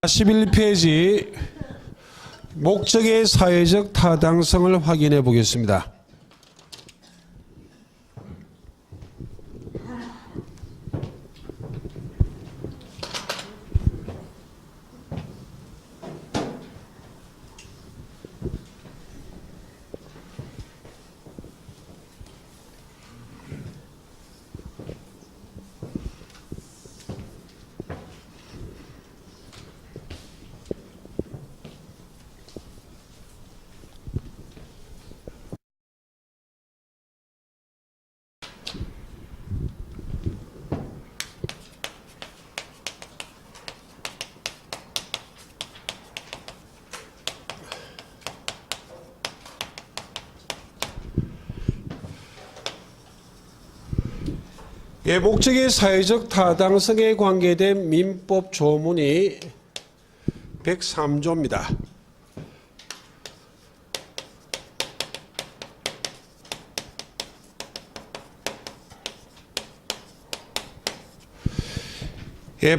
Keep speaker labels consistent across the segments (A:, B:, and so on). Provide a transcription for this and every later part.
A: 41페이지 목적의 사회적 타당성을 확인해 보겠습니다. 목적의 사회적 타당성에 관계된 민법 조문이 103조입니다.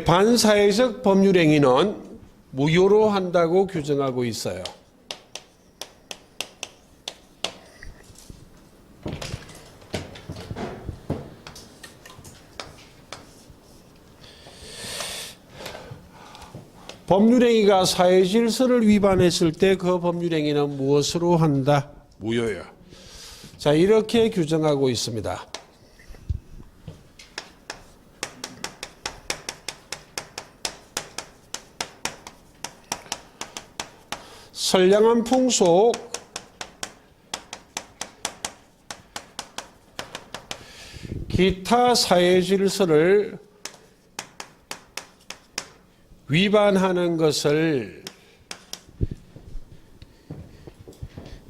A: 반사회적 법률행위는 무효로 한다고 규정하고 있어요. 법률행위가 사회질서를 위반했을 때 그 법률행위는 무엇으로 한다? 무효요. 자, 이렇게 규정하고 있습니다. 선량한 풍속, 기타 사회질서를 위반하는 것을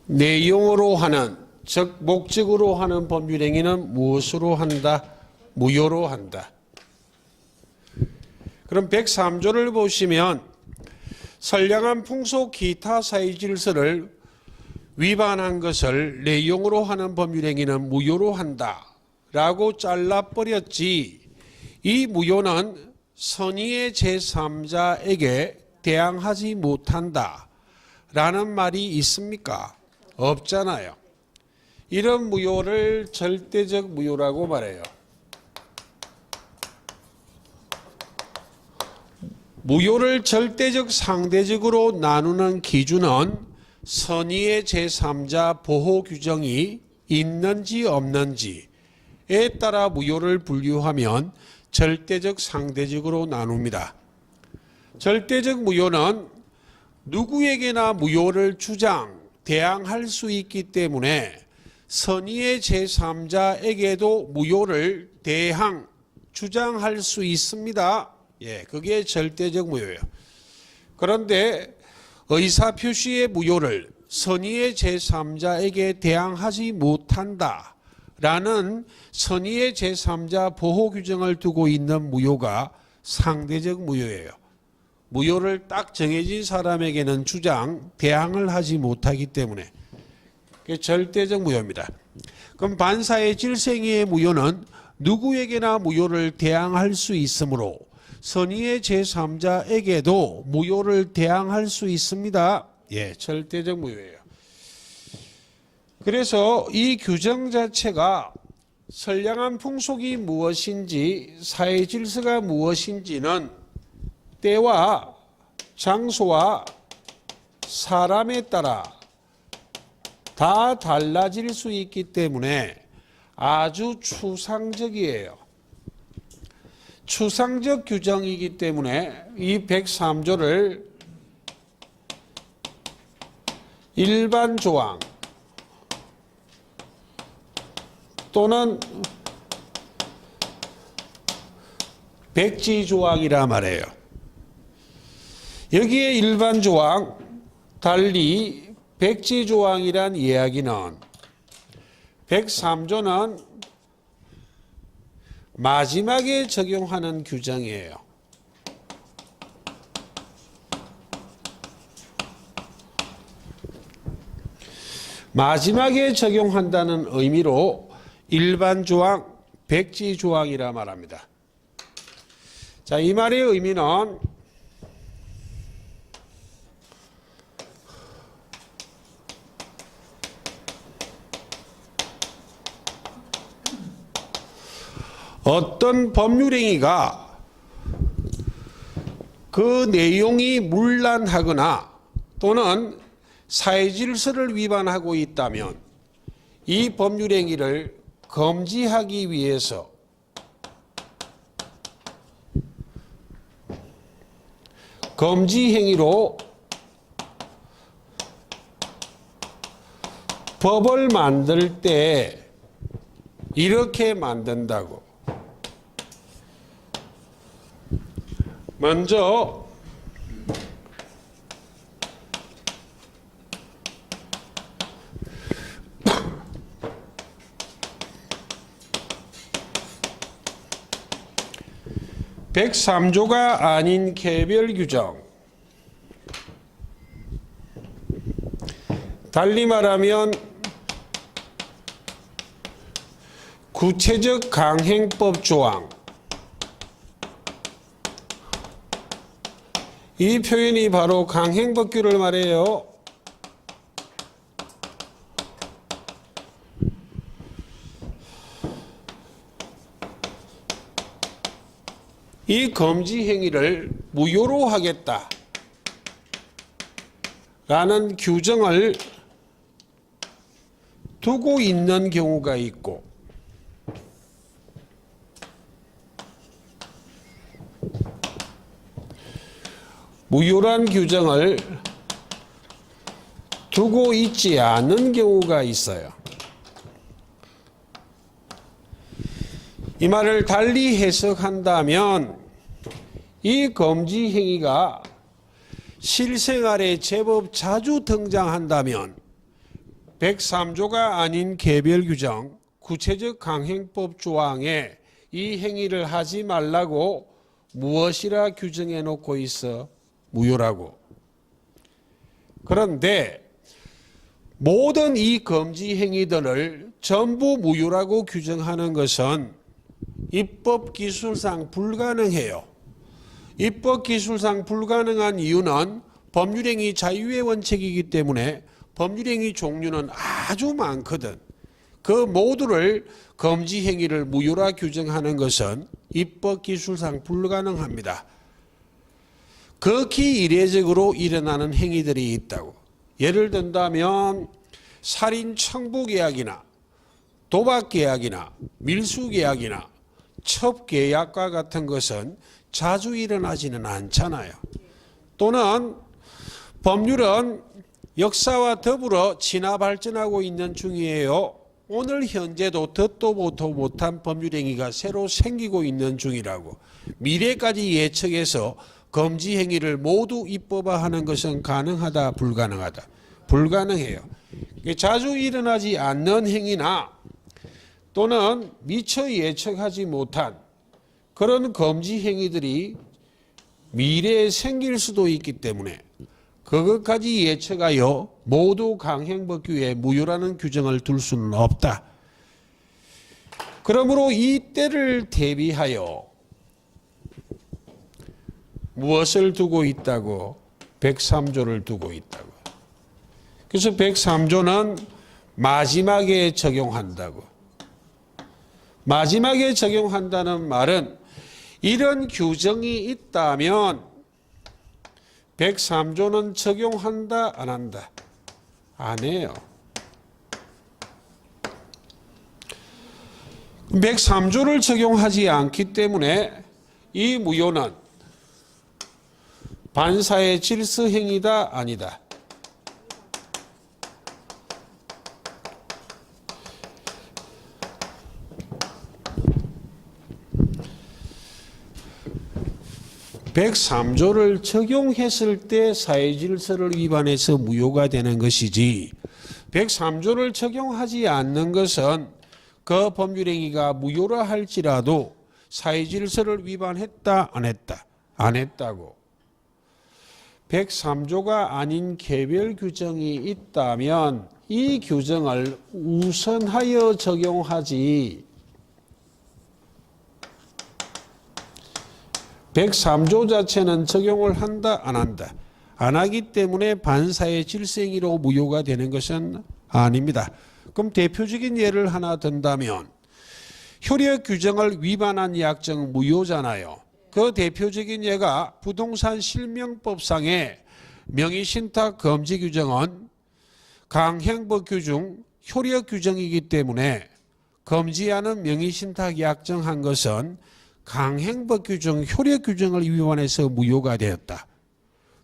A: 내용으로 하는, 즉 목적으로 하는 법률행위는 무엇으로 한다? 무효로 한다. 그럼 103조를 보시면 선량한 풍속 기타 사회질서를 위반한 것을 내용으로 하는 법률행위는 무효로 한다 라고 잘라버렸지, 이 무효는 선의의 제3자에게 대항하지 못한다 라는 말이 있습니까? 없잖아요. 이런 무효를 절대적 무효라고 말해요. 무효를 절대적 상대적으로 나누는 기준은 선의의 제3자 보호 규정이 있는지 없는지에 따라 무효를 분류하면 절대적 상대적으로 나눕니다. 절대적 무효는 누구에게나 무효를 주장, 대항할 수 있기 때문에 선의의 제3자에게도 무효를 대항, 주장할 수 있습니다. 그게 절대적 무효예요. 그런데 의사표시의 무효를 선의의 제3자에게 대항하지 못한다 라는 선의의 제3자 보호 규정을 두고 있는 무효가 상대적 무효예요. 무효를 딱 정해진 사람에게는 주장, 대항을 하지 못하기 때문에 그게 절대적 무효입니다. 그럼 반사의 질생의 무효는 누구에게나 무효를 대항할 수 있으므로 선의의 제3자에게도 무효를 대항할 수 있습니다. 절대적 무효예요. 그래서 이 규정 자체가 선량한 풍속이 무엇인지 사회질서가 무엇인지는 때와 장소와 사람에 따라 다 달라질 수 있기 때문에 아주 추상적이에요. 추상적 규정이기 때문에 이 103조를 일반 조항 또는 백지조항이라 말해요. 여기에 일반 조항 달리 백지조항이란 이야기는 103조는 마지막에 적용하는 규정이에요. 마지막에 적용한다는 의미로 일반 조항, 백지 조항이라 말합니다. 자, 이 말의 의미는 어떤 법률행위가 그 내용이 문란하거나 또는 사회질서를 위반하고 있다면 이 법률행위를 금지하기 위해서 금지행위로 법을 만들 때 이렇게 만든다고. 먼저 (103조가) 아닌 개별 규정, 달리 말하면 구체적 강행법 조항, 이 표현이 바로 강행법규를 말해요. 이 금지 행위를 무효로 하겠다 라는 규정을 두고 있는 경우가 있고, 무효란 규정을 두고 있지 않은 경우가 있어요. 이 말을 달리 해석한다면 이 금지 행위가 실생활에 제법 자주 등장한다면 103조가 아닌 개별 규정, 구체적 강행법 조항에 이 행위를 하지 말라고 무엇이라 규정해 놓고 있어? 무효라고. 그런데 모든 이 금지 행위들을 전부 무효라고 규정하는 것은 입법기술상 불가능해요. 입법기술상 불가능한 이유는 법률행위 자유의 원칙이기 때문에 법률행위 종류는 아주 많거든. 그 모두를 금지행위를 무효라 규정하는 것은 입법기술상 불가능합니다. 극히 이례적으로 일어나는 행위들이 있다고. 예를 든다면 살인 청부계약이나 도박계약이나 밀수계약이나 첩계약과 같은 것은 자주 일어나지는 않잖아요. 또는 법률은 역사와 더불어 진화 발전하고 있는 중이에요. 오늘 현재도 듣도 보도 못한 법률행위가 새로 생기고 있는 중이라고. 미래까지 예측해서 금지 행위를 모두 입법화하는 것은 가능하다, 불가능하다? 불가능해요. 자주 일어나지 않는 행위나 또는 미처 예측하지 못한 그런 금지 행위들이 미래에 생길 수도 있기 때문에 그것까지 예측하여 모두 강행법규에 무효라는 규정을 둘 수는 없다. 그러므로 이 때를 대비하여 무엇을 두고 있다고? 103조를 두고 있다고. 그래서 103조는 마지막에 적용한다고. 마지막에 적용한다는 말은 이런 규정이 있다면 103조는 적용한다, 안 한다? 안 해요. 103조를 적용하지 않기 때문에 이 무효는 반사의 질서행위다, 아니다? (103조를) 적용했을 때 사회질서를 위반해서 무효가 되는 것이지 103조를 적용하지 않는 것은 그 법률행위가 무효라 할지라도 사회질서를 위반했다, 안 했다? 안 했다고. 103조가 아닌 개별 규정이 있다면 이 규정을 우선하여 적용하지 103조 자체는 적용을 한다, 안 한다? 안 하기 때문에 반사의 질서행위로 무효가 되는 것은 아닙니다. 그럼 대표적인 예를 하나 든다면 효력 규정을 위반한 약정 무효잖아요. 그 대표적인 예가 부동산 실명법상의 명의신탁 금지 규정은 강행법 규정 효력 규정이기 때문에 금지하는 명의신탁 약정한 것은 강행법 규정 효력 규정을 위반해서 무효가 되었다.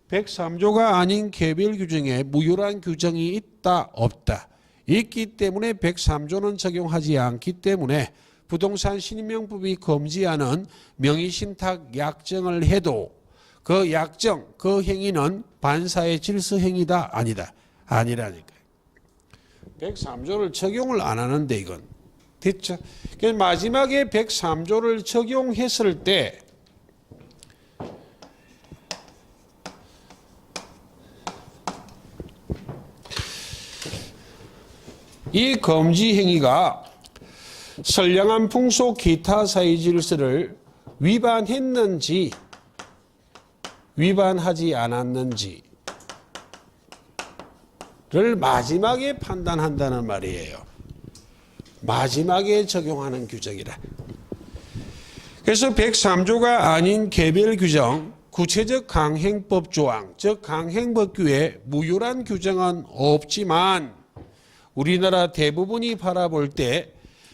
A: 103조가 아닌 개별 규정에 무효란 규정이 있다 없다. 있기 때문에 103조는 적용하지 않기 때문에 부동산 신임명법이 금지하는 명의신탁 약정을 해도 그 약정, 그 행위는 반사의 질서행위다 아니다. 아니라니까요. 103조를 적용을 안 하는데 이건. 됐죠? 그래서 마지막에 103조를 적용했을 때 이 금지 행위가 선량한 풍속 기타 사회 질서를 위반했는지 위반하지 않았는지를 마지막에 판단한다는 말이에요. 마지막에 적용하는 규정이라. 그래서 103조가 아닌 개별 규정, 구체적 강행법 조항, 즉 강행법규에 무효란 규정은 없지만 우리나라 대부분이 바라볼 때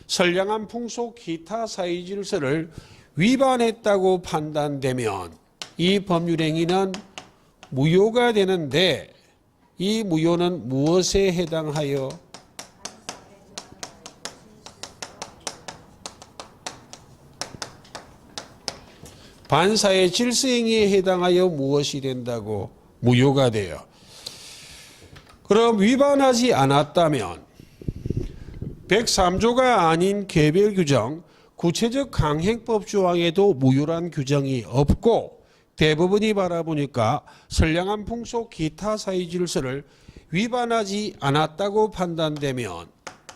A: 선량한 풍속 기타 사회 질서를 위반했다고 판단되면 이 법률행위는 무효가 되는데 이 무효는 무엇에 해당하여? 반사의 질서행위에 해당하여 무엇이 된다고? 무효가 돼요. 그럼 위반하지 않았다면 103조가 아닌 개별 규정, 구체적 강행법 조항에도 무효란 규정이 없고 대부분이 바라보니까 선량한 풍속 기타 사회 질서를 위반하지 않았다고 판단되면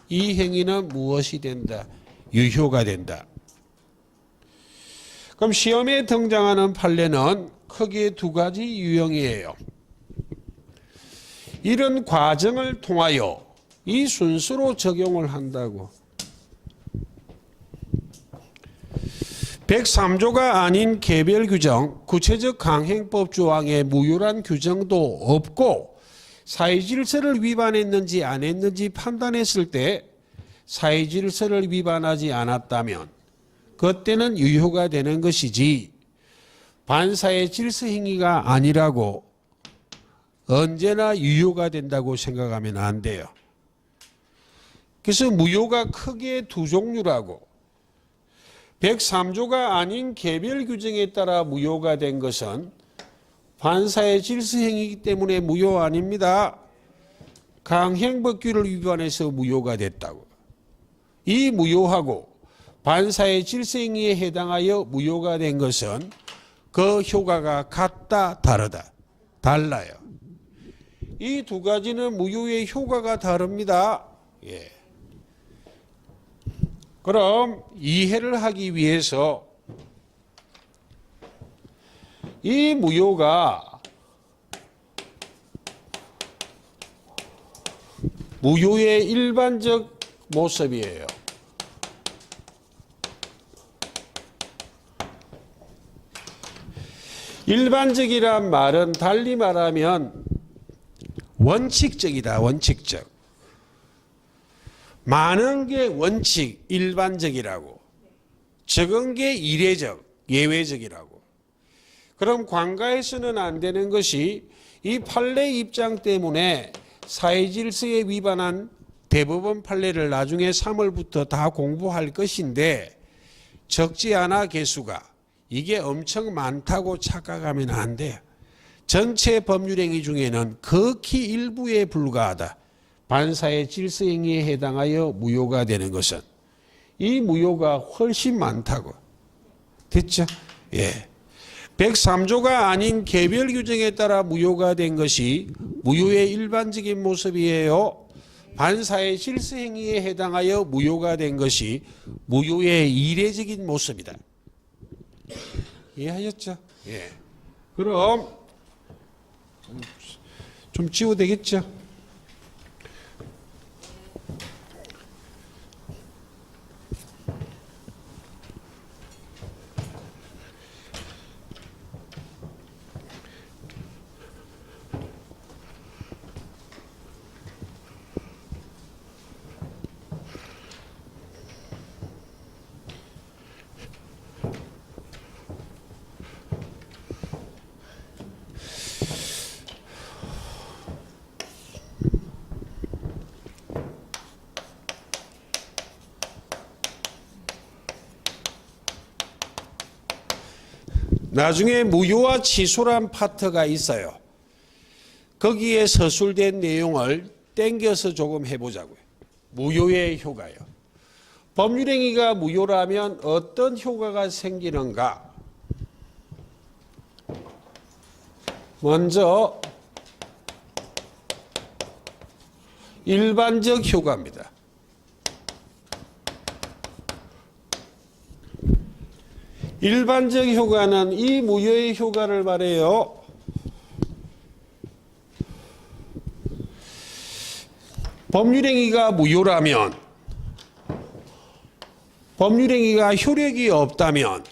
A: 이 행위는 무엇이 된다? 유효가 된다. 그럼 시험에 등장하는 판례는 크게 두 가지 유형이에요. 이런 과정을 통하여 이 순서로 적용을 한다고. 103조가 아닌 개별 규정, 구체적 강행법 조항에 무효란 규정도 없고 사회질서를 위반했는지 안 했는지 판단했을 때 사회질서를 위반하지 않았다면 그때는 유효가 되는 것이지 반사의 질서 행위가 아니라고 언제나 유효가 된다고 생각하면 안 돼요. 그래서 무효가 크게 두 종류라고. 103조가 아닌 개별 규정에 따라 무효가 된 것은 반사의 질서 행위이기 때문에 무효 아닙니다. 강행법규를 위반해서 무효가 됐다고. 이 무효하고 반사의 질서 행위에 해당하여 무효가 된 것은 그 효과가 같다 다르다. 달라요. 이 두 가지는 무효의 효과가 다릅니다. 예. 그럼 이해를 하기 위해서 이 무효가 무효의 일반적 모습이에요. 일반적이란 말은 달리 말하면 원칙적이다. 원칙적. 많은 게 원칙, 일반적이라고. 적은 게 이례적, 예외적이라고. 그럼 관가에서는 안 되는 것이 이 판례 입장 때문에 사회질서에 위반한 대법원 판례를 나중에 3월부터 다 공부할 것인데 적지 않아 개수가 이게 엄청 많다고 착각하면 안 돼요. 전체 법률행위 중에는 극히 일부에 불과하다. 반사의 질서행위에 해당하여 무효가 되는 것은 이 무효가 훨씬 많다고. 됐죠? 예. 103조가 아닌 개별 규정에 따라 무효가 된 것이 무효의 일반적인 모습이에요. 반사의 질서행위에 해당하여 무효가 된 것이 무효의 이례적인 모습이다. 이해하셨죠? 예. 그럼 좀 지워도 되겠죠? 나중에 무효와 취소란 파트가 있어요. 거기에 서술된 내용을 땡겨서 조금 해보자고요. 무효의 효과요. 법률행위가 무효라면 어떤 효과가 생기는가? 먼저 일반적 효과입니다. 일반적 효과는 이 무효의 효과를 말해요. 법률행위가 무효라면, 법률행위가 효력이 없다면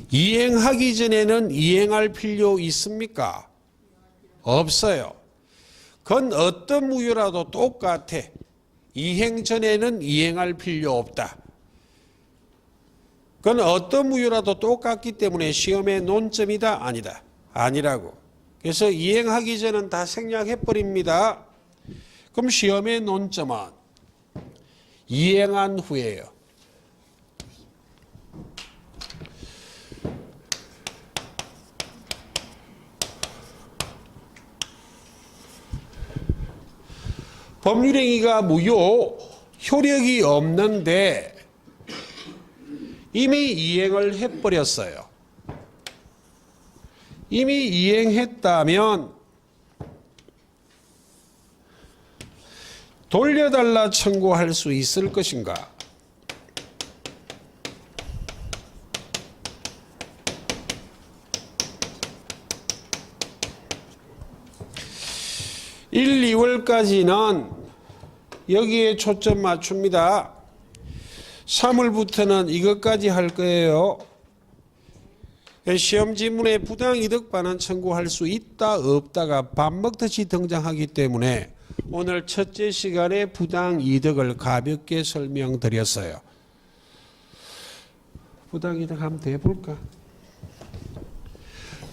A: 이행하기 전에는 이행할 필요 있습니까? 없어요. 그건 어떤 무효라도 똑같아. 이행 전에는 이행할 필요 없다. 그건 어떤 무효라도 똑같기 때문에 시험의 논점이다? 아니다. 아니라고. 그래서 이행하기 전은 다 생략해버립니다. 그럼 시험의 논점은 이행한 후에요. 법률행위가 무효, 효력이 없는데 이미 이행을 해버렸어요. 이미 이행했다면 돌려달라 청구할 수 있을 것인가? (1, 2월까지는) 여기에 초점 맞춥니다. 3월부터는 이것까지 할 거예요. 시험 지문에 부당이득 반환 청구할 수 있다 없다가 밥 먹듯이 등장하기 때문에 오늘 첫째 시간에 부당이득을 가볍게 설명드렸어요. 부당이득 한번 더 해볼까?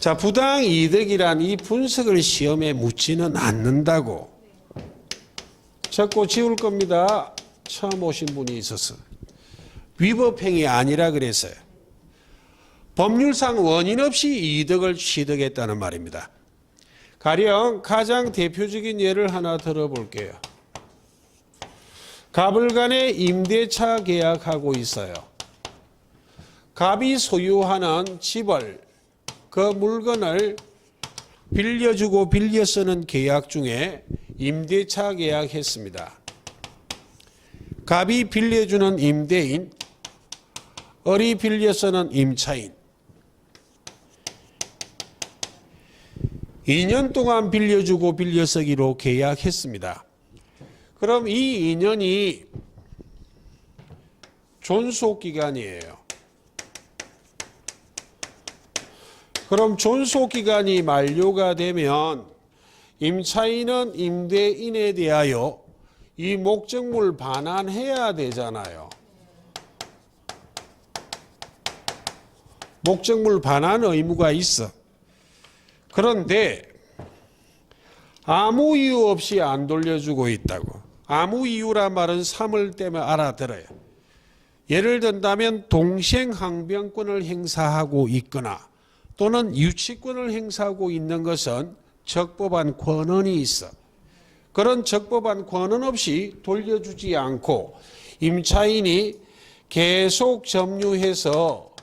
A: 자, 부당이득이란 이 분석을 시험에 묻지는 않는다고. 적고 지울 겁니다. 처음 오신 분이 있어서. 위법행위 아니라 그랬어요. 법률상 원인 없이 이득을 취득했다는 말입니다. 가령 가장 대표적인 예를 하나 들어볼게요. 갑을 간에 임대차 계약하고 있어요. 갑이 소유하는 집을, 그 물건을 빌려주고 빌려 쓰는 계약 중에 임대차 계약했습니다. 갑이 빌려주는 임대인, 을이 빌려 쓰는 임차인. 2년 동안 빌려주고 빌려쓰기로 계약했습니다. 그럼 이 2년이 존속기간이에요. 그럼 존속기간이 만료가 되면 임차인은 임대인에 대하여 이 목적물 반환해야 되잖아요. 목적물 반환 의무가 있어. 그런데 아무 이유 없이 안 돌려주고 있다고. 아무 이유란 말은 3월 때문에 알아들어요. 예를 든다면 동생항변권을 행사하고 있거나 또는 유치권을 행사하고 있는 것은 적법한 권한이 있어. 그런 적법한 권한 없이 돌려주지 않고 임차인이 계속 점유해서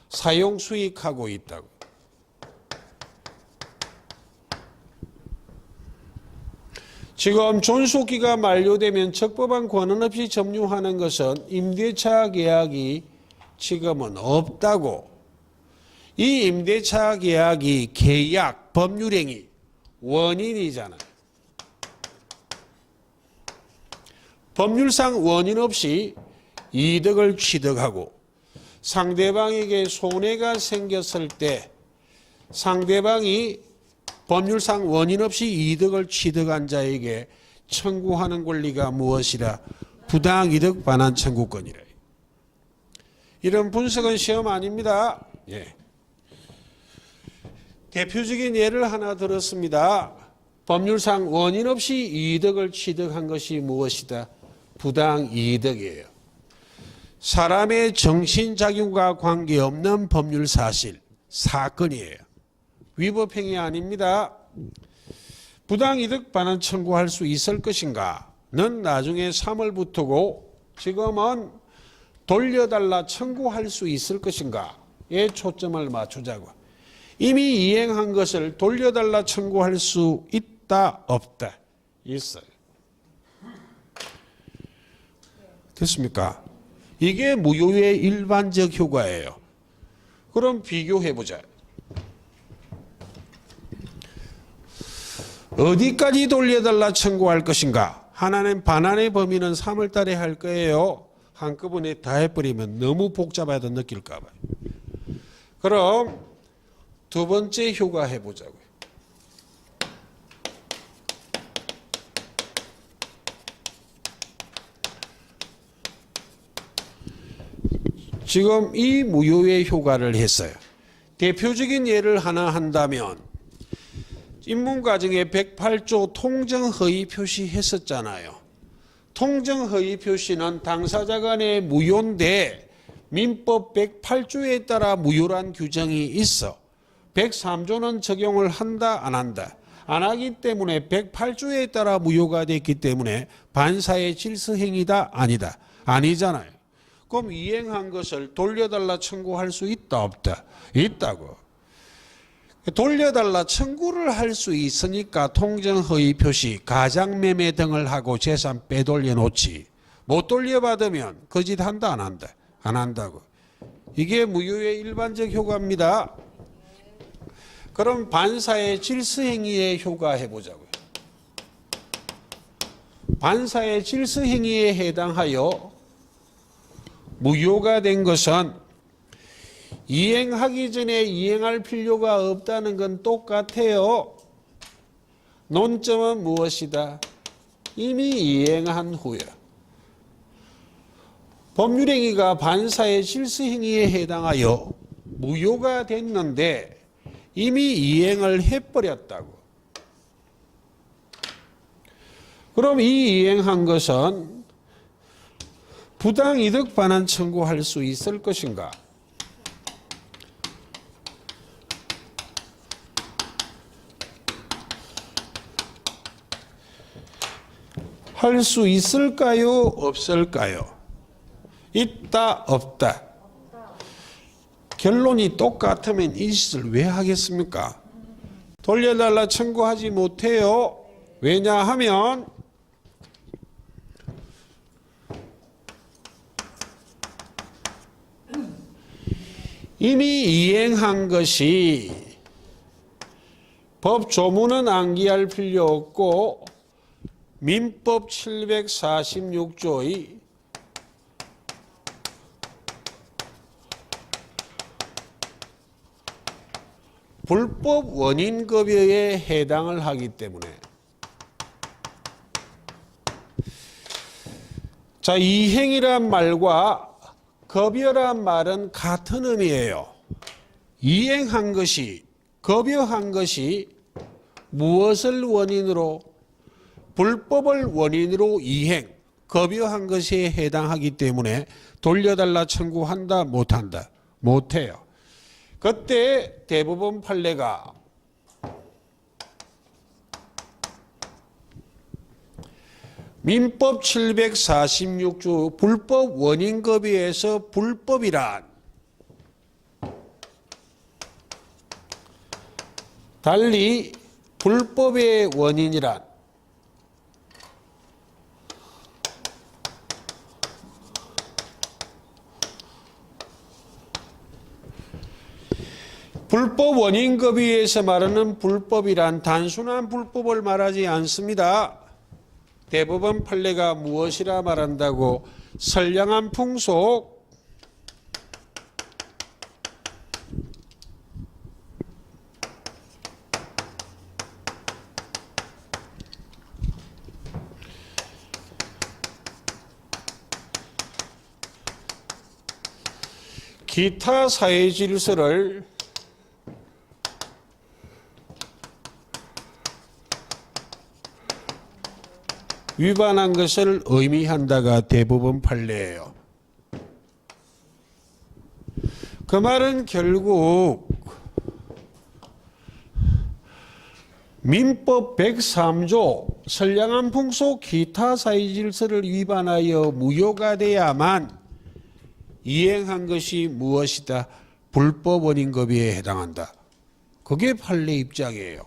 A: 사용 수익하고 있다고. 지금 존속기가 만료되면 적법한 권한 없이 점유하는 것은 임대차 계약이 지금은 없다고. 이 임대차 계약이 계약, 법률행위, 원인이잖아요. 법률상 원인 없이 이득을 취득하고 상대방에게 손해가 생겼을 때 상대방이 법률상 원인 없이 이득을 취득한 자에게 청구하는 권리가 무엇이라? 부당이득 반환 청구권이래. 이런 분석은 시험 아닙니다. 예. 대표적인 예를 하나 들었습니다. 법률상 원인 없이 이득을 취득한 것이 무엇이다? 부당이득이에요. 사람의 정신작용과 관계없는 법률 사실, 사건이에요. 위법행위 아닙니다. 부당이득 반환 청구할 수 있을 것인가는 나중에 3월부터고 지금은 돌려달라 청구할 수 있을 것인가에 초점을 맞추자고. 이미 이행한 것을 돌려달라 청구할 수 있다 없다? 있어요. 됐습니까? 이게 무효의 일반적 효과예요. 그럼 비교해보자. 어디까지 돌려달라 청구할 것인가? 하나는 반환의 범위는 3월 달에 할 거예요. 한꺼번에 다 해버리면 너무 복잡하다 느낄까 봐요. 그럼 두 번째 효과 해보자고요. 지금 이 무효의 효과를 했어요. 대표적인 예를 하나 한다면 입문과정에 108조 통정허위 표시 했었잖아요. 통정허위 표시는 당사자 간의 무효인데 민법 108조에 따라 무효란 규정이 있어. 103조는 적용을 한다 안 한다? 안 하기 때문에 108조에 따라 무효가 됐기 때문에 반사의 질서행위다 아니다? 아니잖아요. 그럼 이행한 것을 돌려달라 청구할 수 있다 없다? 있다고. 돌려달라 청구를 할 수 있으니까 통정허위 표시, 가장매매 등을 하고 재산 빼돌려 놓지. 못 돌려받으면 거짓 한다 안 한다? 안 한다고. 이게 무효의 일반적 효과입니다. 그럼 반사의 질서행위의 효과 해보자고요. 반사의 질서행위에 해당하여 무효가 된 것은 이행하기 전에 이행할 필요가 없다는 건 똑같아요. 논점은 무엇이다? 이미 이행한 후에. 법률행위가 반사의 질서행위에 해당하여 무효가 됐는데 이미 이행을 해버렸다고. 그럼 이 이행한 것은 부당이득 반환 청구할 수 있을 것인가? 할 수 있을까요? 없을까요? 있다 없다? 결론이 똑같으면 이 짓을 왜 하겠습니까? 돌려달라 청구하지 못해요. 왜냐하면 이미 이행한 것이 법 조문은 암기할 필요 없고 민법 746조의 불법 원인급여에 해당을 하기 때문에 자, 이행이란 말과 급여란 말은 같은 의미예요. 이행한 것이, 급여한 것이 무엇을 원인으로? 불법을 원인으로 이행, 급여한 것에 해당하기 때문에 돌려달라 청구한다 못한다? 못해요. 그때 대법원 판례가 민법 746조 불법 원인급여에서 불법이란 달리 불법의 원인이란 불법 원인급여에서 말하는 불법이란 단순한 불법을 말하지 않습니다. 대법원 판례가 무엇이라 말한다고? 선량한 풍속, 기타 사회 질서를 위반한 것을 의미한다가 대법원 판례예요. 그 말은 결국 민법 103조 선량한 풍속 기타 사회 질서를 위반하여 무효가 돼야만 이행한 것이 무엇이다? 불법 원인급여에 해당한다. 그게 판례 입장이에요.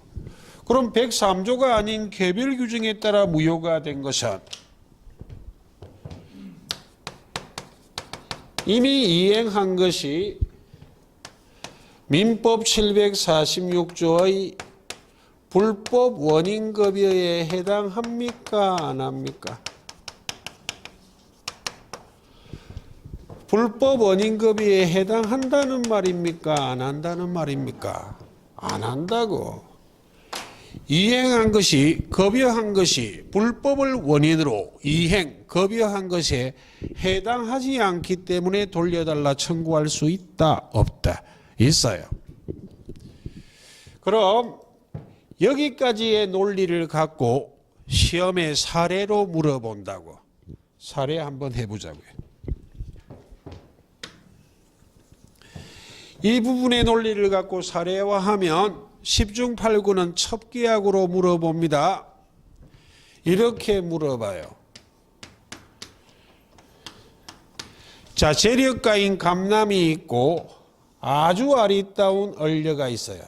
A: 그럼 103조가 아닌 개별 규정에 따라 무효가 된 것은 이미 이행한 것이 민법 746조의 불법 원인급여에 해당합니까? 안 합니까? 불법 원인급여에 해당한다는 말입니까? 안 한다는 말입니까? 안 한다고. 이행한 것이, 급여한 것이 불법을 원인으로 이행, 급여한 것에 해당하지 않기 때문에 돌려달라 청구할 수 있다? 없다? 있어요. 그럼 여기까지의 논리를 갖고 시험에 사례로 물어본다고. 사례 한번 해보자고요. 이 부분의 논리를 갖고 사례화하면 10중 8구는 첩기약으로 물어봅니다. 이렇게 물어봐요. 자, 재력가인 감남이 있고 아주 아리따운 얼려가 있어요.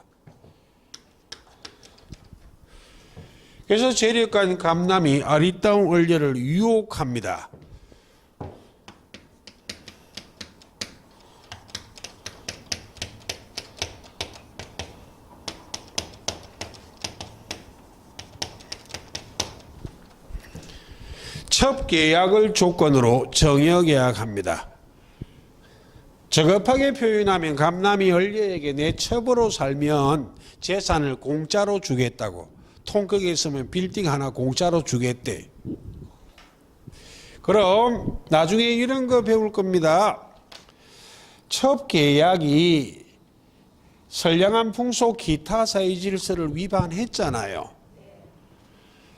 A: 그래서 재력가인 감남이 아리따운 얼려를 유혹합니다. 첩계약을 조건으로 정여계약합니다. 적합하게 표현하면 감남이 얼려에게 내 첩으로 살면 재산을 공짜로 주겠다고. 통극에 있으면 빌딩 하나 공짜로 주겠대. 그럼 나중에 이런 거 배울 겁니다. 첩계약이 선량한 풍속 기타 사회 질서를 위반했잖아요.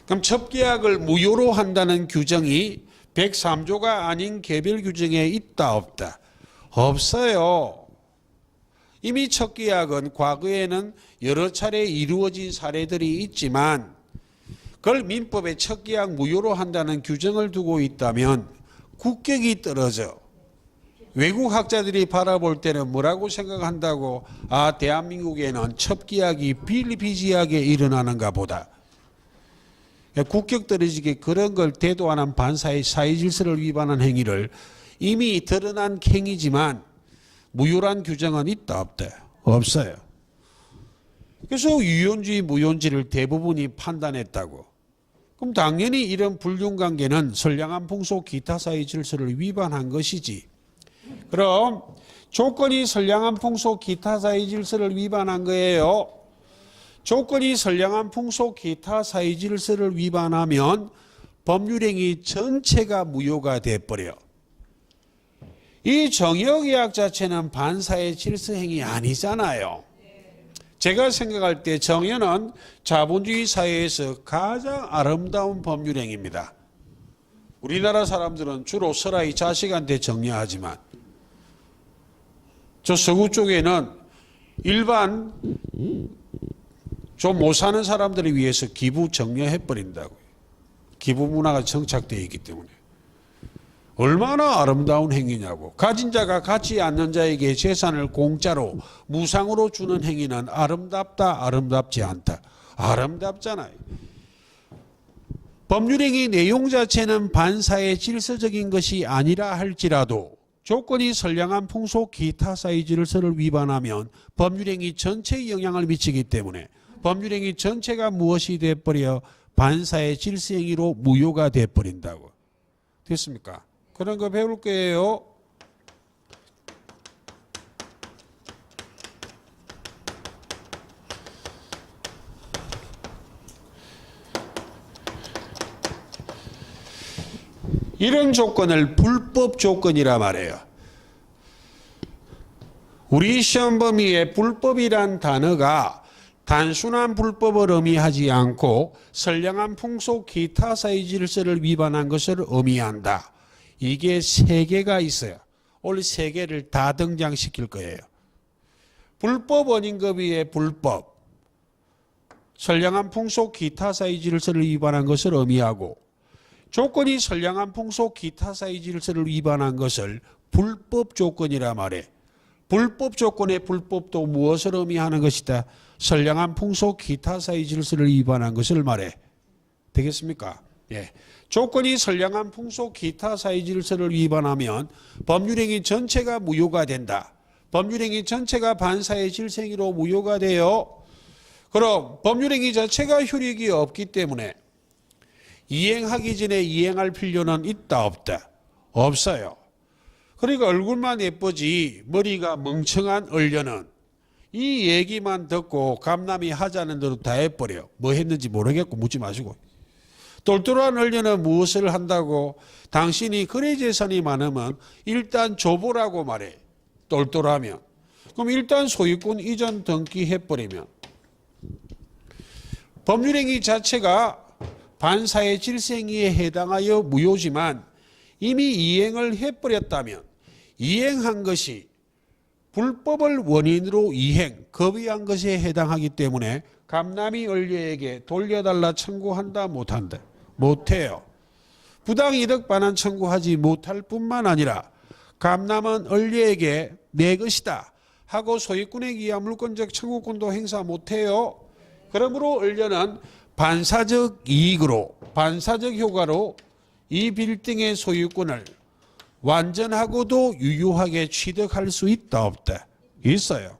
A: 그럼 첩계약을 무효로 한다는 규정이 103조가 아닌 개별 규정에 있다 없다? 없어요. 이미 첩계약은 과거에는 여러 차례 이루어진 사례들이 있지만 그걸 민법에 첩계약 무효로 한다는 규정을 두고 있다면 국격이 떨어져. 외국 학자들이 바라볼 때는 뭐라고 생각한다고? 아, 대한민국에는 첩계약이 비일비재하게 일어나는가 보다. 국격 떨어지게 그런 걸 대도하는 반사의 사회 질서를 위반한 행위를 이미 드러난 행위지만 무효란 규정은 있다 없다? 없어요. 그래서 유효인지 무효인지를 대부분이 판단했다고. 그럼 당연히 이런 불륜관계는 선량한 풍속 기타 사회 질서를 위반한 것이지. 그럼 조건이 선량한 풍속 기타 사회 질서를 위반한 거예요. 조건이 선량한 풍속 기타 사회 질서를 위반하면 법률행위 전체가 무효가 돼버려. 이 정여계약 자체는 반사회 질서 행위 아니잖아요. 제가 생각할 때 정여는 자본주의 사회에서 가장 아름다운 법률행위입니다. 우리나라 사람들은 주로 서라이 자식한테 정여하지만 저 서구 쪽에는 일반 좀 못 사는 사람들을 위해서 기부 정여해버린다고요. 기부 문화가 정착되어 있기 때문에. 얼마나 아름다운 행위냐고. 가진 자가 갖지 않는 자에게 재산을 공짜로 무상으로 주는 행위는 아름답다 아름답지 않다? 아름답잖아요. 법률행위 내용 자체는 반사의 질서적인 것이 아니라 할지라도 조건이 선량한 풍속 기타 사회 질서를 위반하면 법률행위 전체에 영향을 미치기 때문에 법률행위 전체가 무엇이 돼버려? 반사의 질서행위로 무효가 돼버린다고. 됐습니까? 그런 거 배울 거예요. 이런 조건을 불법 조건이라 말해요. 우리 시험 범위에 불법이란 단어가 단순한 불법을 의미하지 않고 선량한 풍속 기타 사회 질서를 위반한 것을 의미한다. 이게 세 개가 있어요. 오늘 세 개를 다 등장시킬 거예요. 불법 원인급여의 불법, 선량한 풍속 기타사의 질서를 위반한 것을 의미하고 조건이 선량한 풍속 기타사의 질서를 위반한 것을 불법 조건이라 말해. 불법 조건의 불법도 무엇을 의미하는 것이다? 선량한 풍속 기타사의 질서를 위반한 것을 말해. 되겠습니까? 예. 조건이 선량한 풍속 기타사의 질서를 위반하면 법률행위 전체가 무효가 된다. 법률행위 전체가 반사의 질서행위로 무효가 돼요. 그럼 법률행위 자체가 효력이 없기 때문에 이행하기 전에 이행할 필요는 있다 없다? 없어요. 그러니까 얼굴만 예쁘지 머리가 멍청한 얼려는 이 얘기만 듣고 감남이 하자는 대로 다 해버려. 뭐 했는지 모르겠고 묻지 마시고. 똘똘한 얼려는 무엇을 한다고? 당신이 거래재산이 많으면 일단 줘보라고 말해. 똘똘하면. 그럼 일단 소유권 이전 등기해버리면 법률행위 자체가 반사의 질서행위에 해당하여 무효지만 이미 이행을 해버렸다면 이행한 것이 불법을 원인으로 이행, 거부한 것에 해당하기 때문에 감남이 얼려에게 돌려달라 청구한다 못한다? 못해요. 부당이득 반환 청구하지 못할 뿐만 아니라 감남은 얼려에게 내 것이다 하고 소유권에 의한 물권적 청구권도 행사 못해요. 그러므로 얼려는 반사적 이익으로, 반사적 효과로 이 빌딩의 소유권을 완전하고도 유효하게 취득할 수 있다 없다? 있어요.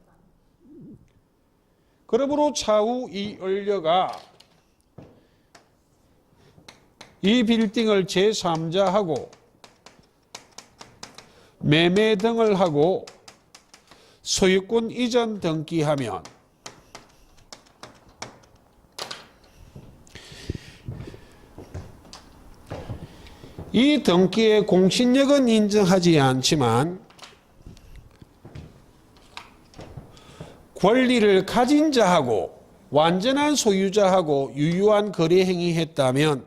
A: 그러므로 차후 이 얼려가 이 빌딩을 제3자하고 매매 등을 하고 소유권 이전 등기하면 이 등기의 공신력은 인정하지 않지만 권리를 가진 자하고 완전한 소유자하고 유효한 거래 행위했다면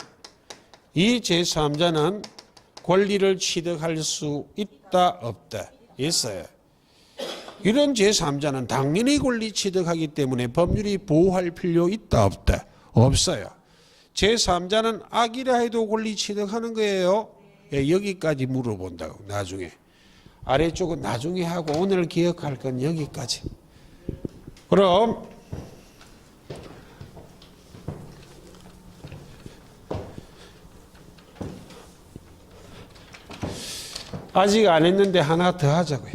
A: 이 제3자는 권리를 취득할 수 있다 없다? 있어요. 이런 제3자는 당연히 권리 취득하기 때문에 법률이 보호할 필요 있다 없다? 없어요. 제3자는 악이라 해도 권리 취득하는 거예요. 예, 여기까지 물어본다고. 나중에 아래쪽은 나중에 하고 오늘 기억할 건 여기까지. 그럼 아직 안 했는데 하나 더 하자고요.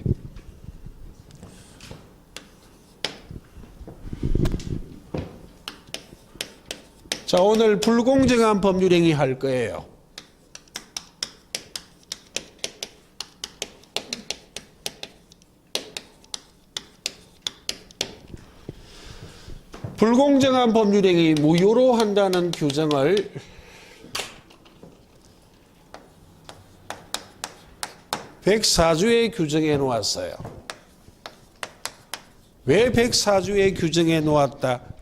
A: 자, 오늘 불공정한 법률행위 할 거예요. 불공정한 법률행위 무효로 한다는 규정을 (104조에) 규정해 놓았어요. 왜 104조에 규정해 놓았다?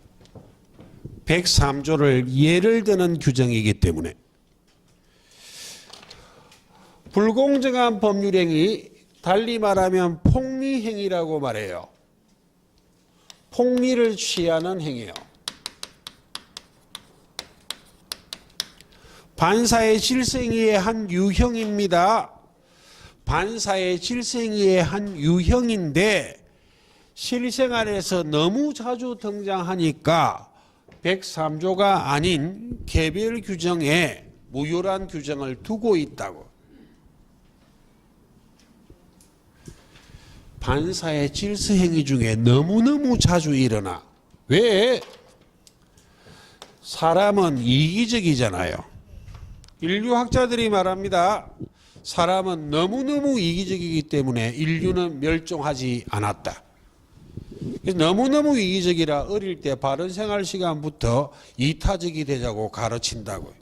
A: 103조를 예를 드는 규정이기 때문에. 불공정한 법률행위, 달리 말하면 폭리행위라고 말해요. 폭리를 취하는 행위요. 반사의 질서행위의 한 유형입니다. 반사의 질서행위의 한 유형인데 실생활에서 너무 자주 등장하니까 103조가 아닌 개별 규정에 무효란 규정을 두고 있다고. 반사의 질서행위 중에 너무너무 자주 일어나. 왜? 사람은 이기적이잖아요. 인류학자들이 말합니다. 사람은 너무너무 이기적이기 때문에 인류는 멸종하지 않았다. 너무너무 이기적이라 어릴 때 바른 생활 시간부터 이타적이 되자고 가르친다고요.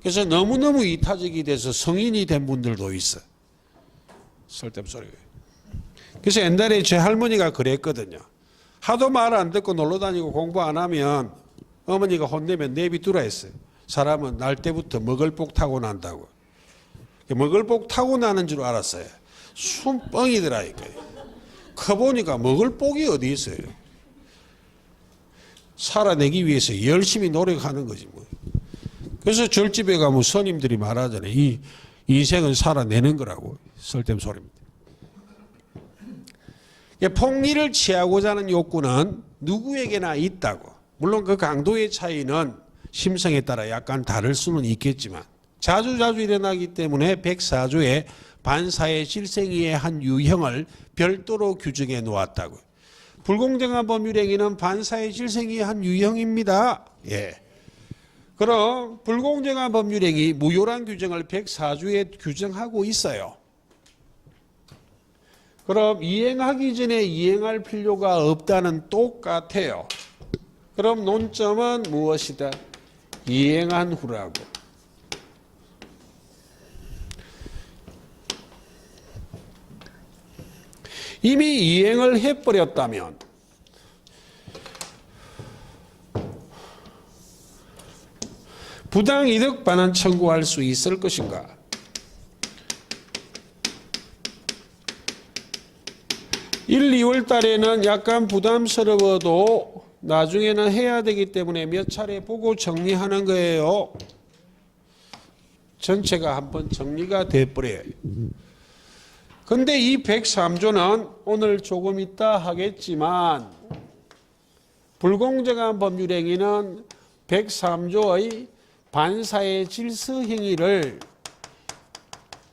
A: 그래서 너무너무 이타적이 돼서 성인이 된 분들도 있어. 쓸데없는 소리예요. 그래서 옛날에 제 할머니가 그랬거든요. 하도 말 안 듣고 놀러 다니고 공부 안 하면 어머니가 혼내면 내비두라 했어요. 사람은 날 때부터 먹을 복 타고 난다고. 먹을 복 타고 나는 줄 알았어요. 순뻥이더라니까요. 커보니까 먹을 복이 어디 있어요. 살아내기 위해서 열심히 노력하는 거지 뭐. 그래서 절집에 가면 스님들이 말하잖아요. 이 인생은 살아내는 거라고. 쓸데없는 소리입니다. 폭리를 취하고자 하는 욕구는 누구에게나 있다고. 물론 그 강도의 차이는 심성에 따라 약간 다를 수는 있겠지만 자주 일어나기 때문에 104조의 반사의 실생이의 한 유형을 별도로 규정해 놓았다고요. 불공정한 법률행위는 반사의 실생이의 한 유형입니다. 예. 그럼 불공정한 법률행위 무효란 규정을 104조에 규정하고 있어요. 그럼 이행하기 전에 이행할 필요가 없다는 똑같아요. 그럼 논점은 무엇이다? 이행한 후라고. 이미 이행을 해버렸다면 부당이득 반환 청구할 수 있을 것인가? (1, 2월) 달에는 약간 부담스러워도 나중에는 해야 되기 때문에 몇 차례 보고 정리하는 거예요. 전체가 한번 정리가 돼버려요. 근데 이 103조는 오늘 조금 이따 하겠지만 불공정한 법률행위는 103조의 반사의 질서 행위를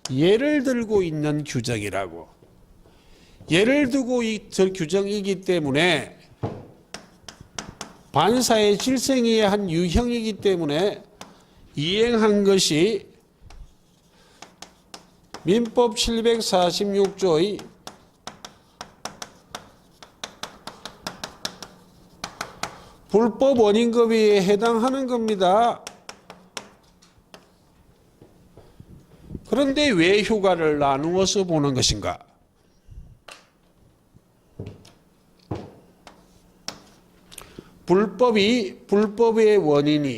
A: 예를 들고 있는 규정이라고. 예를 두고 이 규정이기 때문에 반사의 질서 행위의 한 유형이기 때문에 이행한 것이 민법 746조의 불법 원인급여에 해당하는 겁니다. 그런데 왜 효과를 나누어서 보는 것인가? 불법의 원인이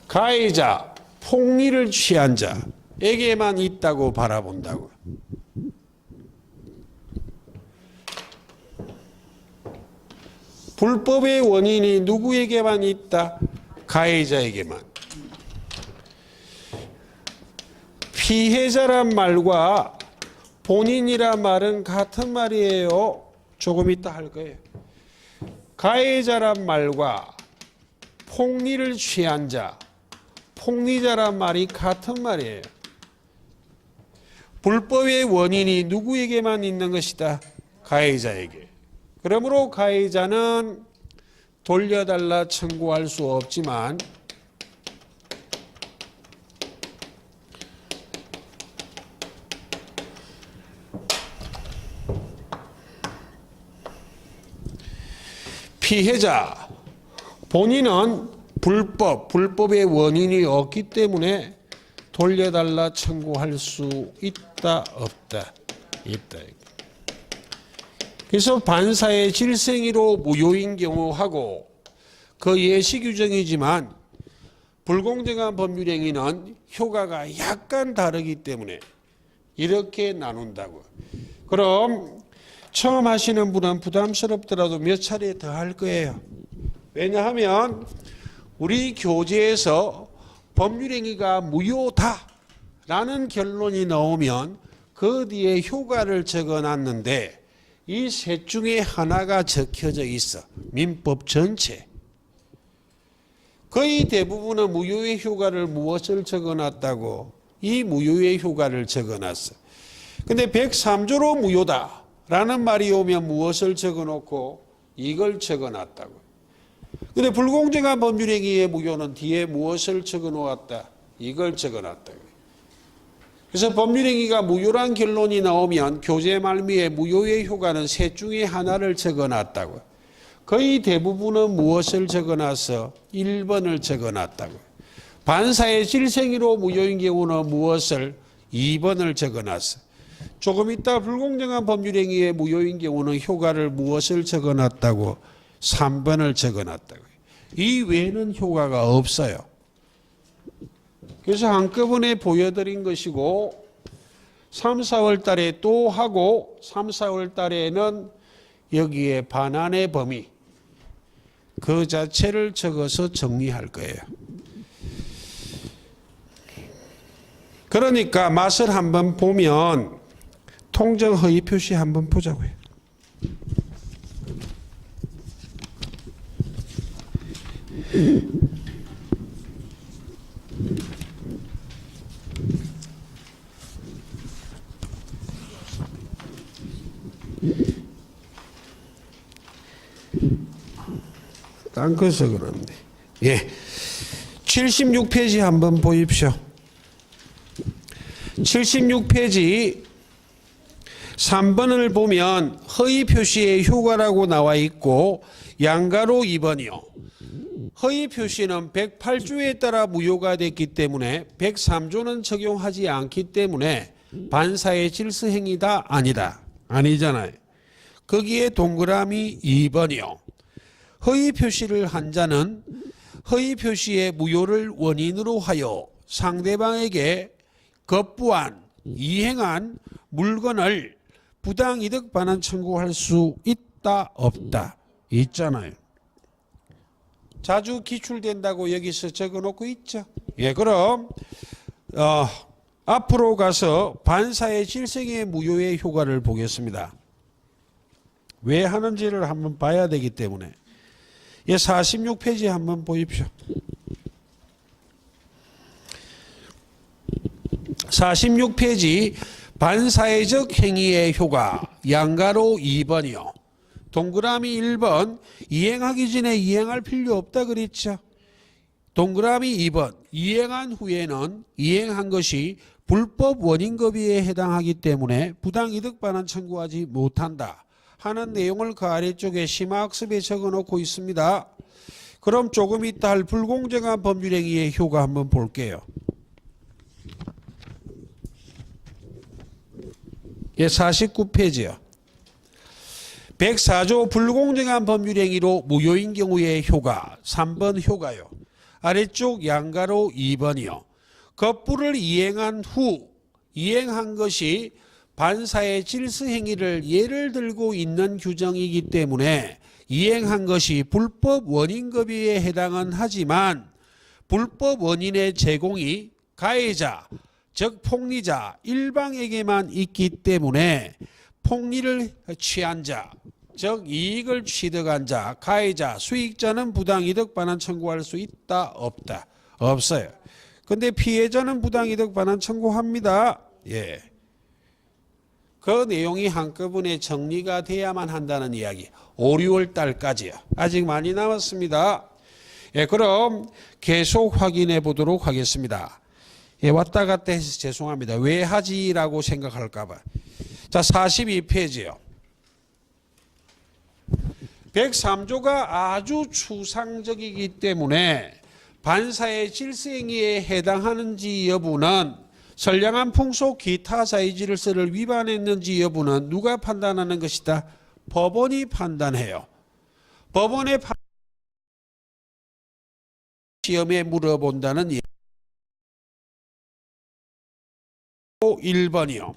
A: 가해자, 폭리를 취한 자에게만 있다고 바라본다고. 불법의 원인이 누구에게만 있다? 가해자에게만. 피해자란 말과 본인이란 말은 같은 말이에요. 조금 이따 할 거예요. 가해자란 말과 폭리를 취한 자, 폭리자란 말이 같은 말이에요. 불법의 원인이 누구에게만 있는 것이다? 가해자에게. 그러므로 가해자는 돌려달라 청구할 수 없지만 피해자 본인은 불법의 원인이 없기 때문에 돌려달라 청구할 수 있다 없다? 있다. 그래서 반사의 질생이로 무효인 경우하고 그 예시 규정이지만 불공정한 법률행위는 효과가 약간 다르기 때문에 이렇게 나눈다고. 그럼 처음 하시는 분은 부담스럽더라도 몇 차례 더 할 거예요. 왜냐하면 우리 교재에서 법률행위가 무효다라는 결론이 나오면 그 뒤에 효과를 적어놨는데 이 셋 중에 하나가 적혀져 있어. 민법 전체. 거의 대부분은 무효의 효과를 무엇을 적어놨다고? 이 무효의 효과를 적어놨어. 근데 103조로 무효다라는 말이 오면 무엇을 적어놓고? 이걸 적어놨다고. 근데 불공정한 법률행위의 무효는 뒤에 무엇을 적어놓았다? 이걸 적어놨다고. 그래서 법률행위가 무효란 결론이 나오면 교재 말미에 무효의 효과는 셋 중에 하나를 적어놨다고. 거의 대부분은 무엇을 적어놨어? 1번을 적어놨다고. 반사의 질생이로 무효인 경우는 무엇을? 2번을 적어놨어. 조금 이따 불공정한 법률행위의 무효인 경우는 효과를 무엇을 적어놨다고? 3번을 적어놨다고. 이 외에는 효과가 없어요. 그래서 한꺼번에 보여드린 것이고 3, 4월 달에 또 하고 3, 4월 달에는 여기에 반환의 범위 그 자체를 적어서 정리할 거예요. 그러니까 맛을 한번 보면 통정 허위 표시 한번 보자고요. 딴 거서 그런데. 예. 76페이지 한번 보십시오. 76페이지 3번을 보면 허위 표시의 효과라고 나와 있고 양가로 2번이요. 허위 표시는 108조에 따라 무효가 됐기 때문에 103조는 적용하지 않기 때문에 반사의 질서행위다 아니다. 아니잖아요. 거기에 동그라미 2번이요. 허위 표시를 한 자는 허위 표시의 무효를 원인으로 하여 상대방에게 겁부한, 이행한 물건을 부당이득 반환 청구할 수 있다 없다 있잖아요. 자주 기출된다고 여기서 적어놓고 있죠. 예, 그럼 앞으로 가서 반사의 질서행위의 무효의 효과를 보겠습니다. 왜 하는지를 한번 봐야 되기 때문에. 예, 46페이지 한번 보십시오. 46페이지 반사회적 행위의 효과 양가로 2번이요. 동그라미 1번 이행하기 전에 이행할 필요 없다 그랬죠. 동그라미 2번 이행한 후에는 이행한 것이 불법 원인급여에 해당하기 때문에 부당이득 반환 청구하지 못한다 하는 내용을 그 아래쪽에 심화학습에 적어놓고 있습니다. 그럼 조금 이따 할 불공정한 법률행위의 효과 한번 볼게요. 예, 49페이지요. 104조 불공정한 법률행위로 무효인 경우의 효과 3번 효과요. 아래쪽 양가로 2번이요. 겁부를 이행한 후 이행한 것이 반사의 질서행위를 예를 들고 있는 규정이기 때문에 이행한 것이 불법 원인급여에 해당은 하지만 불법 원인의 제공이 가해자 즉 폭리자 일방에게만 있기 때문에 폭리를 취한 자 즉 이익을 취득한 자 가해자 수익자는 부당이득 반환 청구할 수 있다 없다? 없어요. 근데 피해자는 부당이득 반환 청구합니다. 예. 그 내용이 한꺼번에 정리가 돼야만 한다는 이야기. 5, 6월 달까지요. 아직 많이 남았습니다. 예, 그럼 계속 확인해 보도록 하겠습니다. 예, 왔다 갔다 해서 죄송합니다. 왜 하지라고 생각할까봐. 자, 42페이지요. 103조가 아주 추상적이기 때문에 반사의 질서행위에 해당하는지 여부는 선량한 풍속 기타 사회 질서를 위반했는지 여부는 누가 판단하는 것이다? 법원이 판단해요. 법원의 시험에 물어본다는 얘기. 1번이요.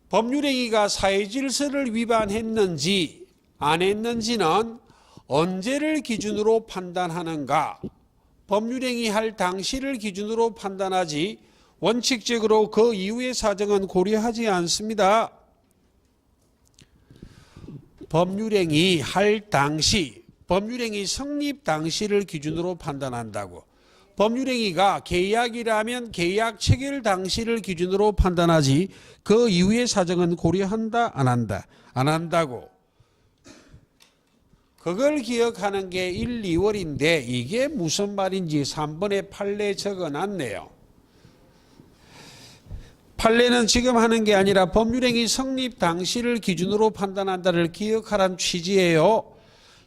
A: 법률행위가 사회 질서를 위반했는지 안 했는지는 언제를 기준으로 판단하는가? 법률행위 할 당시를 기준으로 판단하지 원칙적으로 그 이후의 사정은 고려하지 않습니다. 법률행위 할 당시, 법률행위 성립 당시를 기준으로 판단한다고. 법률행위가 계약이라면 계약 체결 당시를 기준으로 판단하지 그 이후의 사정은 고려한다 안 한다? 안 한다고. 그걸 기억하는 게 1, 2월인데 이게 무슨 말인지 3번에 판례 적어놨네요. 판례는 지금 하는 게 아니라 법률행위 성립 당시를 기준으로 판단한다를 기억하라는 취지예요.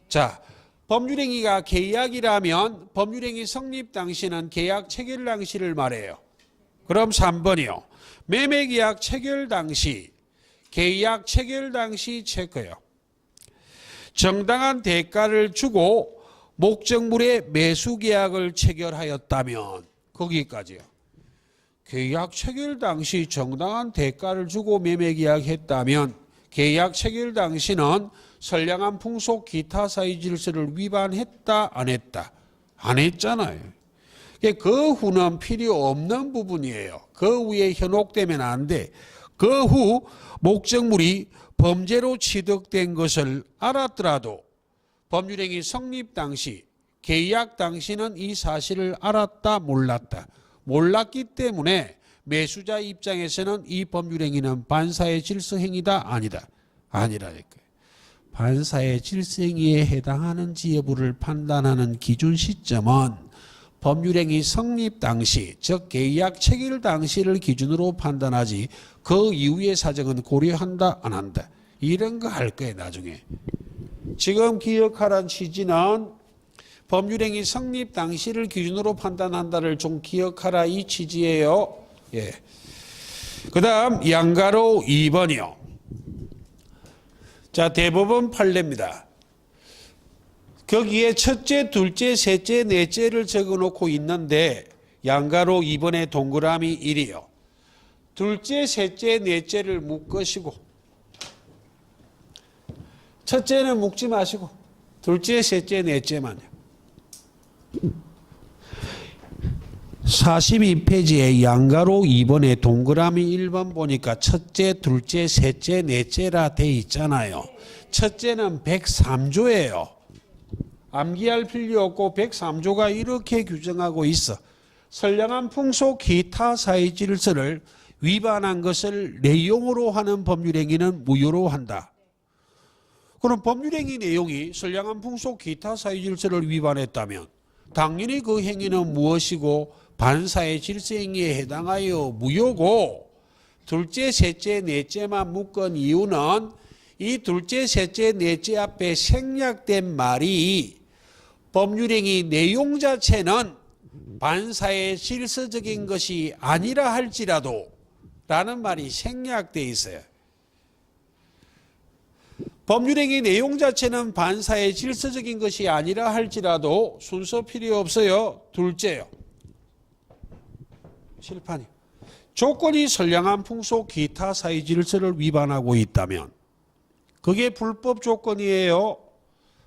A: 자, 법률행위가 계약이라면 법률행위 성립 당시는 계약 체결 당시를 말해요. 그럼 3번이요. 매매계약 체결 당시, 계약 체결 당시 체크요. 정당한 대가를 주고 목적물의 매수계약을 체결하였다면 거기까지요. 계약 체결 당시 정당한 대가를 주고 매매계약했다면 계약 체결 당시는 선량한 풍속 기타 사유 질서를 위반했다 안 했다? 안 했잖아요. 그 후는 필요 없는 부분이에요. 그 후에 현혹되면 안 돼. 그 후 목적물이 범죄로 취득된 것을 알았더라도 법률행위 성립 당시 계약 당시는 이 사실을 알았다 몰랐다. 몰랐기 때문에 매수자 입장에서는 이 법률행위는 반사의 질서행위다 아니다. 아니라니까요. 반사의 질서행위에 해당하는지 여부를 판단하는 기준 시점은 법률행위 성립 당시, 즉 계약 체결 당시를 기준으로 판단하지 그 이후의 사정은 고려한다 안 한다. 이런 거 할 거예요 나중에. 지금 기억하란 취지는 법률행위 성립 당시를 기준으로 판단한다를 좀 기억하라 이 취지예요. 예. 그 다음 양가로 2번이요. 자, 대법원 판례입니다. 거기에 첫째, 둘째, 셋째, 넷째를 적어놓고 있는데 양가로 2번에 동그라미 1이요. 둘째, 셋째, 넷째를 묶으시고 첫째는 묶지 마시고 둘째, 셋째, 넷째만요. 42페이지에 양가로 2번에 동그라미 1번 보니까 첫째, 둘째, 셋째, 넷째라 돼 있잖아요. 첫째는 103조예요. 암기할 필요 없고 103조가 이렇게 규정하고 있어. 선량한 풍속 기타 사회 질서를 위반한 것을 내용으로 하는 법률행위는 무효로 한다. 그럼 법률행위 내용이 선량한 풍속 기타 사회 질서를 위반했다면 당연히 그 행위는 무엇이고 반사의 질서행위에 해당하여 무효고 둘째, 셋째, 넷째만 묶은 이유는 이 둘째, 셋째, 넷째 앞에 생략된 말이 법률행위 내용 자체는 반사의 질서적인 것이 아니라 할지라도 라는 말이 생략되어 있어요. 법률행위 내용 자체는 반사의 질서적인 것이 아니라 할지라도 순서 필요 없어요. 둘째요. 실판이요. 조건이 선량한 풍속 기타 사회 질서를 위반하고 있다면 그게 불법 조건이에요.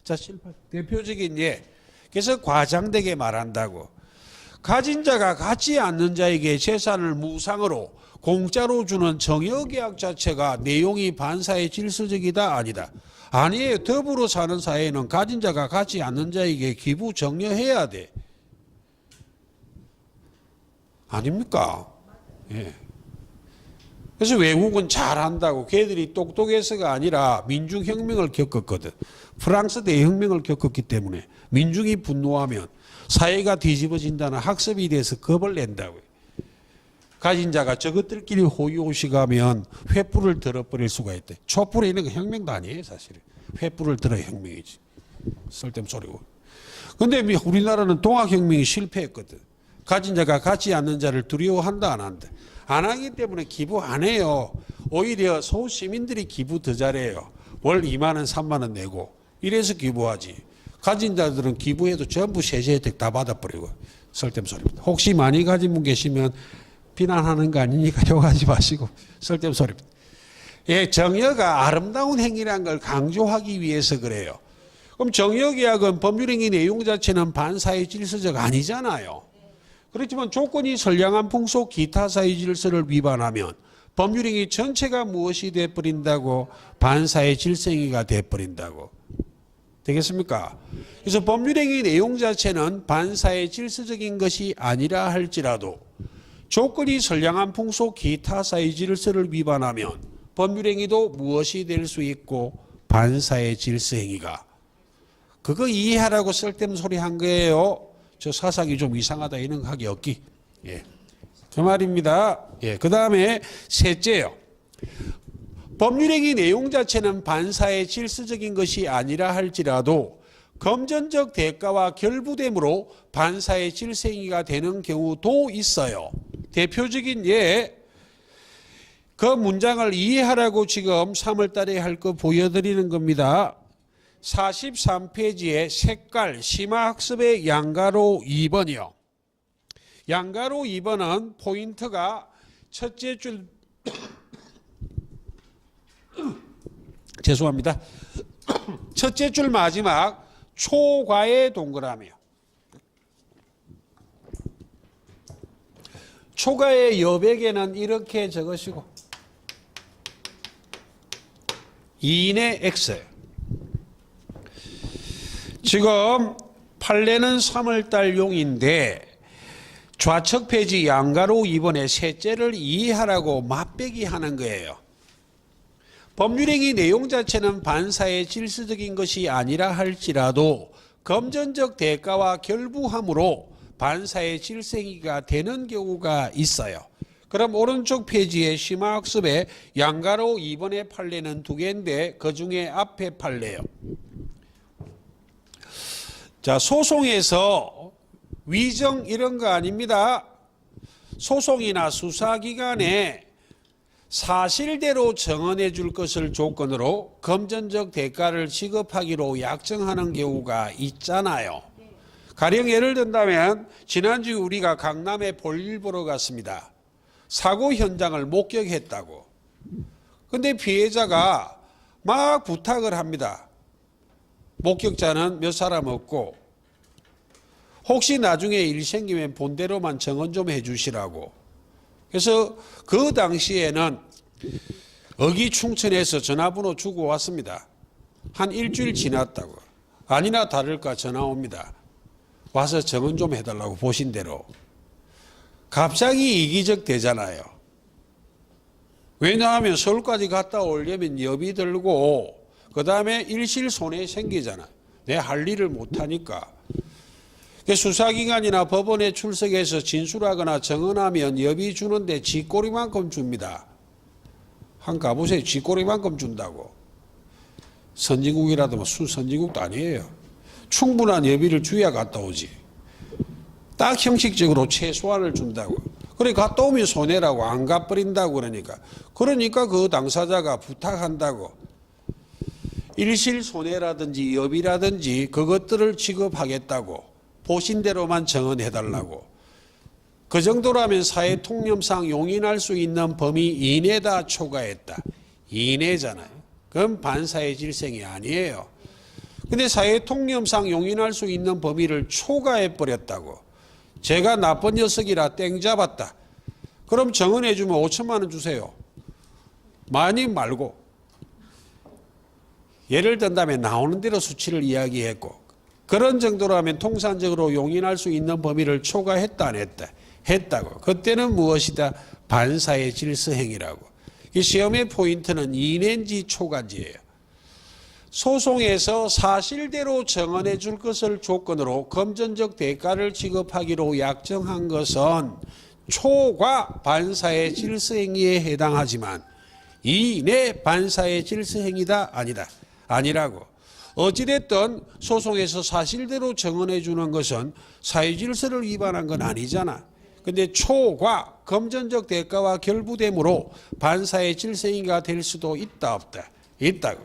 A: 자, 실판. 대표적인 예. 그래서 과장되게 말한다고. 가진 자가 갖지 않는 자에게 재산을 무상으로 공짜로 주는 정여계약 자체가 내용이 반사의 질서적이다 아니다. 아니에요. 더불어 사는 사회는 가진 자가 갖지 않는 자에게 기부 정여해야 돼. 아닙니까? 예. 그래서 외국은 잘한다고. 걔들이 똑똑해서가 아니라 민중혁명을 겪었거든. 프랑스 대혁명을 겪었기 때문에 민중이 분노하면 사회가 뒤집어진다는 학습이 돼서 겁을 낸다고요. 가진 자가 저것들끼리 호의호식하면 횃불을 들어버릴 수가 있대. 촛불에 있는 건 혁명도 아니에요 사실은. 횃불을 들어야 혁명이지. 쓸데없는 소리고. 근데 우리나라는 동학혁명이 실패했거든. 가진 자가 갖지 않는 자를 두려워한다 안 한다. 안 하기 때문에 기부 안 해요. 오히려 소시민들이 기부 더 잘해요. 월 2만 원 3만 원 내고 이래서 기부하지. 가진 자들은 기부해도 전부 세제 혜택 다 받아버리고. 쓸데없는 소리입니다. 혹시 많이 가진 분 계시면 비난하는 거 아니니까 욕하지 마시고 쓸데없는 소리입니다. 예, 정여가 아름다운 행위라는 걸 강조하기 위해서 그래요. 그럼 정여계약은 법률행위 내용 자체는 반사회 질서적 아니잖아요. 그렇지만 조건이 선량한 풍속 기타 사회 질서를 위반하면 법률행위 전체가 무엇이 돼버린다고? 반사의 질서행위가 돼버린다고. 되겠습니까? 그래서 법률행위 내용 자체는 반사의 질서적인 것이 아니라 할지라도 조건이 선량한 풍속 기타 사회 질서를 위반하면 법률행위도 무엇이 될 수 있고 반사의 질서행위가. 그거 이해하라고 쓸데없는 소리 한 거예요. 저 사상이 좀 이상하다 이런 하기 없기. 예. 그 말입니다. 예. 그 다음에 셋째요. 법률행위 내용 자체는 반사의 질서적인 것이 아니라 할지라도 금전적 대가와 결부됨으로 반사의 질서행위가 되는 경우도 있어요. 대표적인 예, 그 문장을 이해하라고 지금 3월 달에 할 거 보여드리는 겁니다. 43페이지에 색깔 심화학습의 양가로 2번이요. 양가로 2번은 포인트가 첫째 줄 죄송합니다. 첫째 줄 마지막 초과의 동그라미요. 초과의 여백에는 이렇게 적으시고 2인의 x예요. 지금 판례는 3월달 용인데 좌측 페이지 양가로 2번의 셋째를 이해하라고 맞배기 하는 거예요. 법률행위 내용 자체는 반사의 질서적인 것이 아니라 할지라도 금전적 대가와 결부함으로 반사의 질서행위가 되는 경우가 있어요. 그럼 오른쪽 페이지에 심화학습의 양가로 2번의 판례는 두 개인데 그 중에 앞에 판례요. 자, 소송에서 위정 이런 거 아닙니다. 소송이나 수사기관에 사실대로 정언해 줄 것을 조건으로 금전적 대가를 지급하기로 약정하는 경우가 있잖아요. 가령 예를 든다면 지난주 우리가 강남에 볼일 보러 갔습니다. 사고 현장을 목격했다고. 근데 피해자가 막 부탁을 합니다. 목격자는 몇 사람 없고 혹시 나중에 일 생기면 본대로만 정언 좀 해주시라고. 그래서 그 당시에는 어기충천에서 전화번호 주고 왔습니다. 한 일주일 지났다고. 아니나 다를까 전화 옵니다. 와서 정언 좀 해달라고 보신 대로. 갑자기 이기적 되잖아요. 왜냐하면 서울까지 갔다 오려면 여비 들고 그 다음에 일실 손해 생기잖아. 내 할 일을 못하니까. 수사기관이나 법원에 출석해서 진술하거나 정언하면 여비 주는데 쥐꼬리만큼 줍니다. 한 가보세요. 쥐꼬리만큼 준다고. 선진국이라도 순선진국도 아니에요. 충분한 여비를 줘야 갔다 오지. 딱 형식적으로 최소한을 준다고. 그래 갔다 오면 손해라고 안 갚버린다고 그러니까 그 당사자가 부탁한다고. 일실 손해라든지 여비라든지 그것들을 지급하겠다고. 보신 대로만 정언해달라고. 그 정도라면 사회통념상 용인할 수 있는 범위 이내다 초과했다. 이내잖아요. 그건 반사의 질성이 아니에요. 근데 사회통념상 용인할 수 있는 범위를 초과해버렸다고. 제가 나쁜 녀석이라 땡 잡았다. 그럼 정언해주면 5천만 원 주세요. 많이 말고. 예를 든다면 나오는 대로 수치를 이야기했고 그런 정도라면 통상적으로 용인할 수 있는 범위를 초과했다 안 했다? 했다고. 그때는 무엇이다? 반사의 질서행위라고. 이 시험의 포인트는 이내인지 초과인지예요. 소송에서 사실대로 정언해 줄 것을 조건으로 금전적 대가를 지급하기로 약정한 것은 초과 반사의 질서행위에 해당하지만 이내 반사의 질서행위다 아니다. 아니라고. 어찌됐든 소송에서 사실대로 정언해 주는 것은 사회질서를 위반한 건 아니잖아. 근데 초과 금전적 대가와 결부됨으로 반사의 질서행위가 될 수도 있다 없다? 있다고.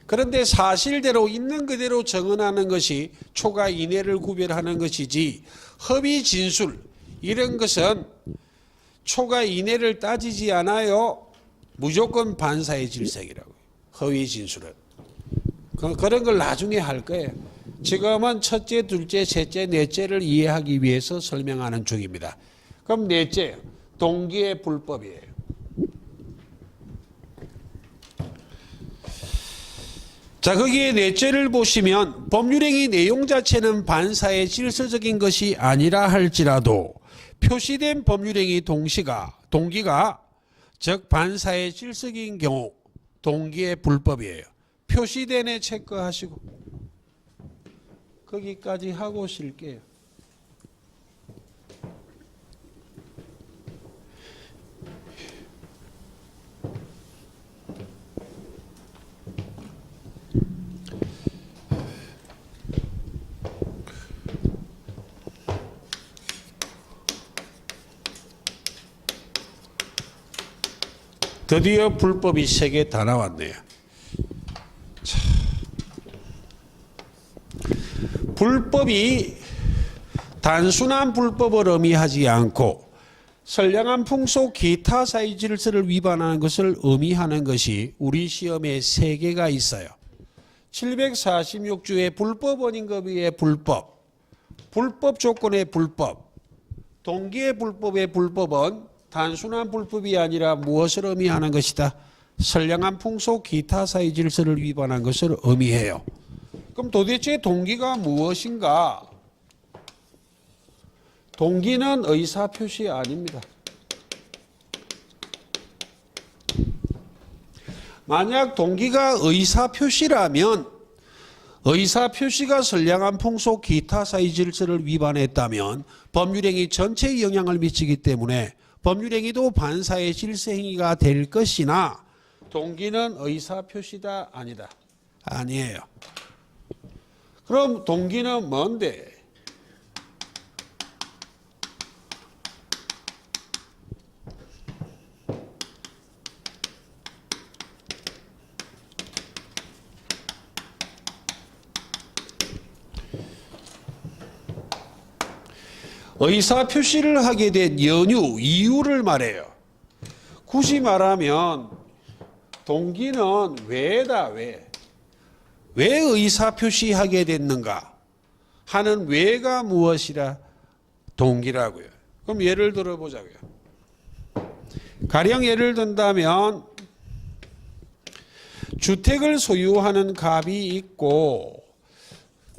A: 그런데 사실대로 있는 그대로 정언하는 것이 초과 이내를 구별하는 것이지 허위 진술 이런 것은 초과 이내를 따지지 않아요. 무조건 반사의 질서행위라고. 허위 진술은. 그런 걸 나중에 할 거예요. 지금은 첫째, 둘째, 셋째, 넷째를 이해하기 위해서 설명하는 중입니다. 그럼 넷째, 동기의 불법이에요. 자, 거기에 넷째를 보시면 법률행위 내용 자체는 반사의 질서적인 것이 아니라 할지라도 표시된 법률행위 동기가 즉 반사의 질서적인 경우 동기의 불법이에요. 표시된에 체크하시고 거기까지 하고 쉴게요. 드디어 불법이 3개 다 나왔네요. 자, 불법이 단순한 불법을 의미하지 않고 선량한 풍속 기타 사회 질서를 위반하는 것을 의미하는 것이 우리 시험에 3개가 있어요. 746조의 불법 원인급여의 불법, 불법 조건의 불법, 동기의 불법의 불법은 단순한 불법이 아니라 무엇을 의미하는 것이다? 선량한 풍속 기타 사회 질서를 위반한 것을 의미해요. 그럼 도대체 동기가 무엇인가? 동기는 의사표시 아닙니다. 만약 동기가 의사표시라면 의사표시가 선량한 풍속 기타 사회 질서를 위반했다면 법률행위 전체에 영향을 미치기 때문에 법률행위도 반사의 질서행위가 될 것이나 동기는 의사표시다 아니다? 아니에요. 그럼 동기는 뭔데? 의사표시를 하게 된 연유, 이유를 말해요. 굳이 말하면 동기는 왜다, 왜? 왜 의사표시하게 됐는가 하는 왜가 무엇이라 동기라고요. 그럼 예를 들어보자고요. 가령 예를 든다면 주택을 소유하는 갑이 있고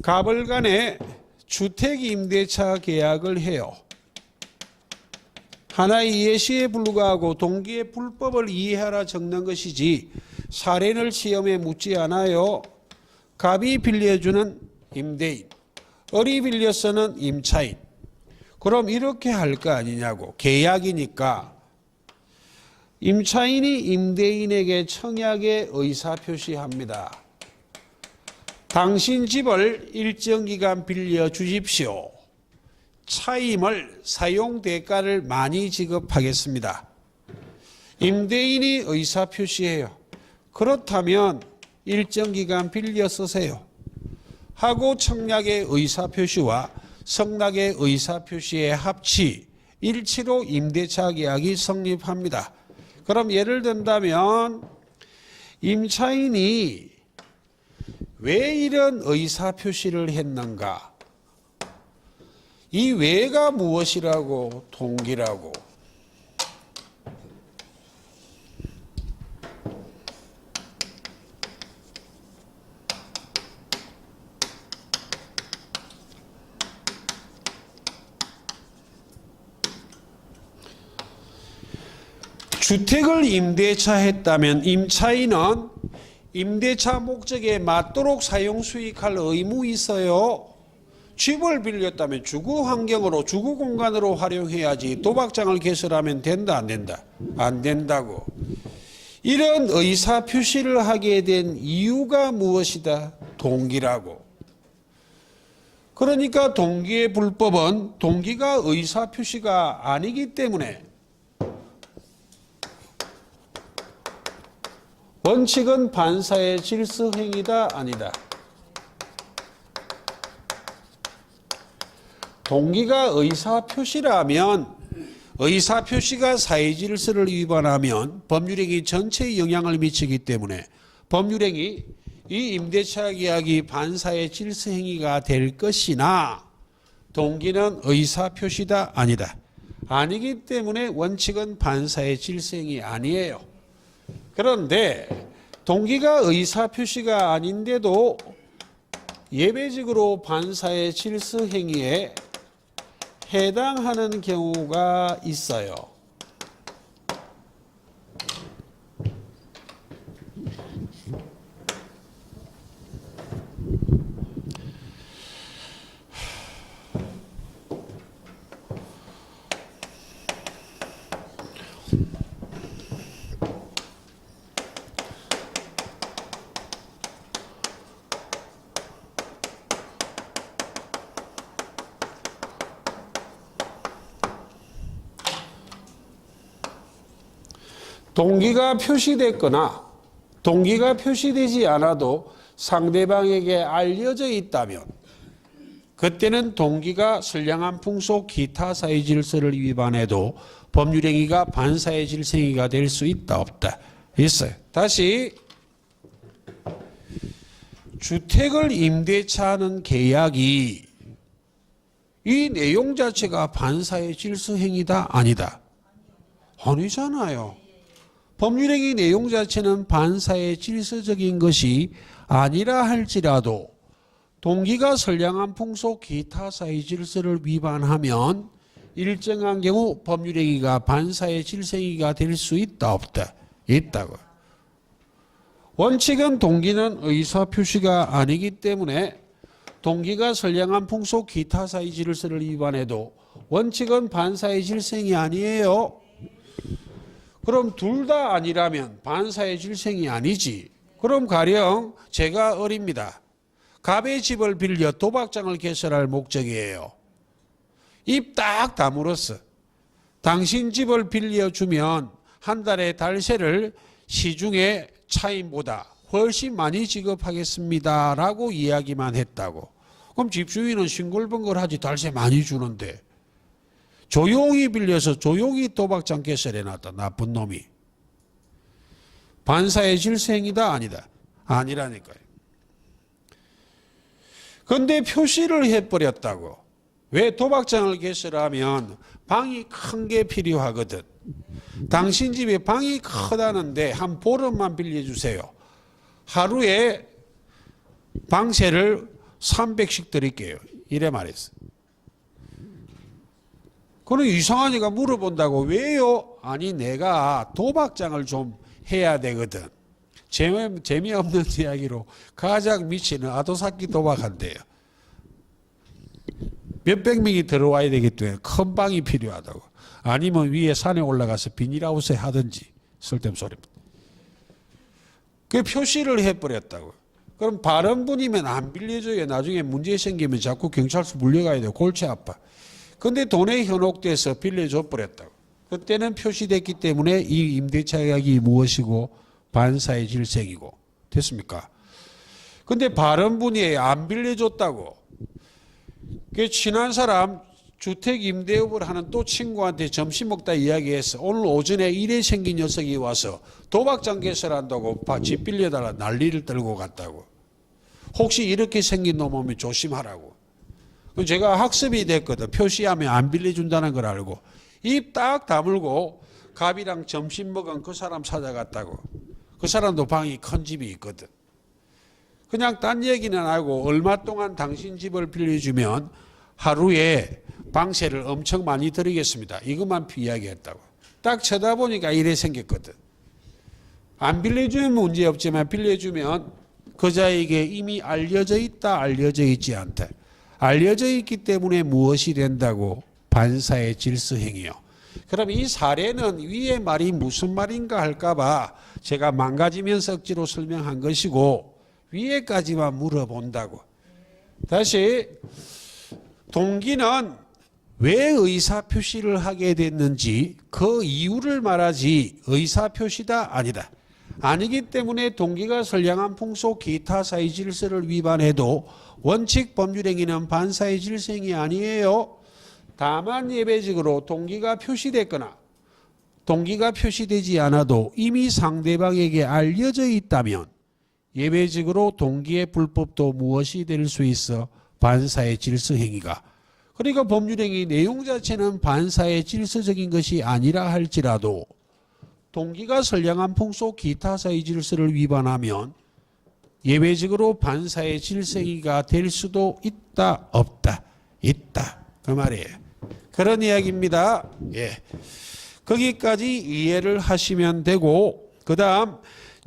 A: 갑을 간에 주택임대차 계약을 해요. 하나의 예시에 불과하고 동기의 불법을 이해하라 적는 것이지 사례를 시험에 묻지 않아요. 갑이 빌려주는 임대인, 을이 빌려서는 임차인. 그럼 이렇게 할 거 아니냐고. 계약이니까 임차인이 임대인에게 청약의 의사표시합니다. 당신 집을 일정 기간 빌려주십시오. 차임을 사용 대가를 많이 지급하겠습니다. 임대인이 의사표시해요. 그렇다면 일정 기간 빌려 쓰세요. 하고 청약의 의사표시와 성락의 의사표시의 합치, 일치로 임대차 계약이 성립합니다. 그럼 예를 든다면 임차인이 왜 이런 의사표시를 했는가? 이 왜가 무엇이라고? 동기라고. 주택을 임대차 했다면 임차인은 임대차 목적에 맞도록 사용 수익할 의무 있어요. 집을 빌렸다면 주거 환경으로 주거 공간으로 활용해야지 도박장을 개설하면 된다 안 된다? 안 된다고. 이런 의사 표시를 하게 된 이유가 무엇이다? 동기라고. 그러니까 동기의 불법은 동기가 의사 표시가 아니기 때문에 원칙은 반사의 질서 행위다 아니다? 동기가 의사표시라면 의사표시가 사회질서를 위반하면 법률행위 전체에 영향을 미치기 때문에 법률행위 이 임대차 계약이 반사의 질서행위가 될 것이나 동기는 의사표시다 아니다? 아니기 때문에 원칙은 반사의 질서행위 아니에요. 그런데 동기가 의사표시가 아닌데도 예외적으로 반사의 질서행위에 해당하는 경우가 있어요. 동기가 표시됐거나 동기가 표시되지 않아도 상대방에게 알려져 있다면 그때는 동기가 선량한 풍속 기타 사회 질서를 위반해도 법률행위가 반사회 질서행위가 될 수 있다 없다 있어요. 다시 주택을 임대차하는 계약이 이 내용 자체가 반사회 질서행위다 아니다? 아니잖아요. 법률행위 내용 자체는 반사회 질서적인 것이 아니라 할지라도 동기가 선량한 풍속 기타 사회 질서를 위반하면 일정한 경우 법률행위가 반사회 질서행위가 될 수 있다 없다? 있다고. 원칙은 동기는 의사표시가 아니기 때문에 동기가 선량한 풍속 기타 사회 질서를 위반해도 원칙은 반사회 질서행위 아니에요. 그럼 둘 다 아니라면 반사회 질서행위 아니지. 그럼 가령 제가 어립니다. 갑의 집을 빌려 도박장을 개설할 목적이에요. 입 딱 다물었어. 당신 집을 빌려주면 한 달에 달세를 시중에 차임보다 훨씬 많이 지급하겠습니다 라고 이야기만 했다고. 그럼 집주인은 싱글벙글하지 달세 많이 주는데 조용히 빌려서 조용히 도박장 개설해놨다. 나쁜 놈이. 반사회 질서행위다 아니다? 아니라니까요. 근데 표시를 해버렸다고. 왜? 도박장을 개설하면 방이 큰 게 필요하거든. 당신 집에 방이 크다는데 한 보름만 빌려주세요. 하루에 방세를 300씩 드릴게요. 이래 말했어. 그럼 이상하니까 물어본다고. 왜요? 아니 내가 도박장을 좀 해야 되거든. 재미없는 이야기로 가장 미치는 아도사키 도박한대요. 몇백 명이 들어와야 되기 때문에 큰 방이 필요하다고. 아니면 위에 산에 올라가서 비닐하우스에 하든지. 쓸데없는 소리입니다. 그 표시를 해버렸다고. 그럼 바른 분이면 안 빌려줘요. 나중에 문제 생기면 자꾸 경찰서 물려가야 돼요. 골치 아파. 근데 돈에 현혹돼서 빌려줘 버렸다고. 그때는 표시됐기 때문에 이 임대차 계약이 무엇이고 반사회 질서행위고. 됐습니까? 근데 바른 분이 안 빌려줬다고. 그 친한 사람 주택 임대업을 하는 또 친구한테 점심 먹다 이야기했어. 오늘 오전에 일에 생긴 녀석이 와서 도박장 개설한다고 집 빌려달라 난리를 떨고 갔다고. 혹시 이렇게 생긴 놈 오면 조심하라고. 제가 학습이 됐거든. 표시하면 안 빌려준다는 걸 알고 입 딱 다물고 갑이랑 점심 먹은 그 사람 찾아갔다고. 그 사람도 방이 큰 집이 있거든. 그냥 딴 얘기는 알고 얼마 동안 당신 집을 빌려주면 하루에 방세를 엄청 많이 드리겠습니다. 이것만 이야기했다고. 딱 쳐다보니까 이래 생겼거든. 안 빌려주면 문제없지만 빌려주면 그자에게 이미 알려져 있다 알려져 있지 않다. 알려져 있기 때문에 무엇이 된다고? 반사의 질서행위요. 그럼 이 사례는 위의 말이 무슨 말인가 할까봐 제가 망가지면서 억지로 설명한 것이고 위에까지만 물어본다고. 다시 동기는 왜 의사표시를 하게 됐는지 그 이유를 말하지 의사표시다 아니다. 아니기 때문에 동기가 선량한 풍속 기타 사회 질서를 위반해도 원칙 법률행위는 반사회 질서행위 아니에요. 다만 예외적으로 동기가 표시됐거나 동기가 표시되지 않아도 이미 상대방에게 알려져 있다면 예외적으로 동기의 불법도 무엇이 될 수 있어? 반사회 질서행위가. 그러니까 법률행위 내용 자체는 반사회 질서적인 것이 아니라 할지라도 동기가 선량한 풍속 기타 사회 질서를 위반하면 예외적으로 반사회 질서행위가 될 수도 있다 없다? 있다. 그 말이에요. 그런 이야기입니다. 예. 거기까지 이해를 하시면 되고 그 다음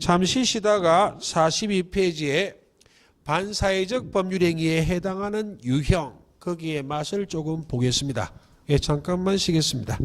A: 잠시 쉬다가 42페이지에 반사회적 법률행위에 해당하는 유형 거기에 맛을 조금 보겠습니다. 예, 잠깐만 쉬겠습니다.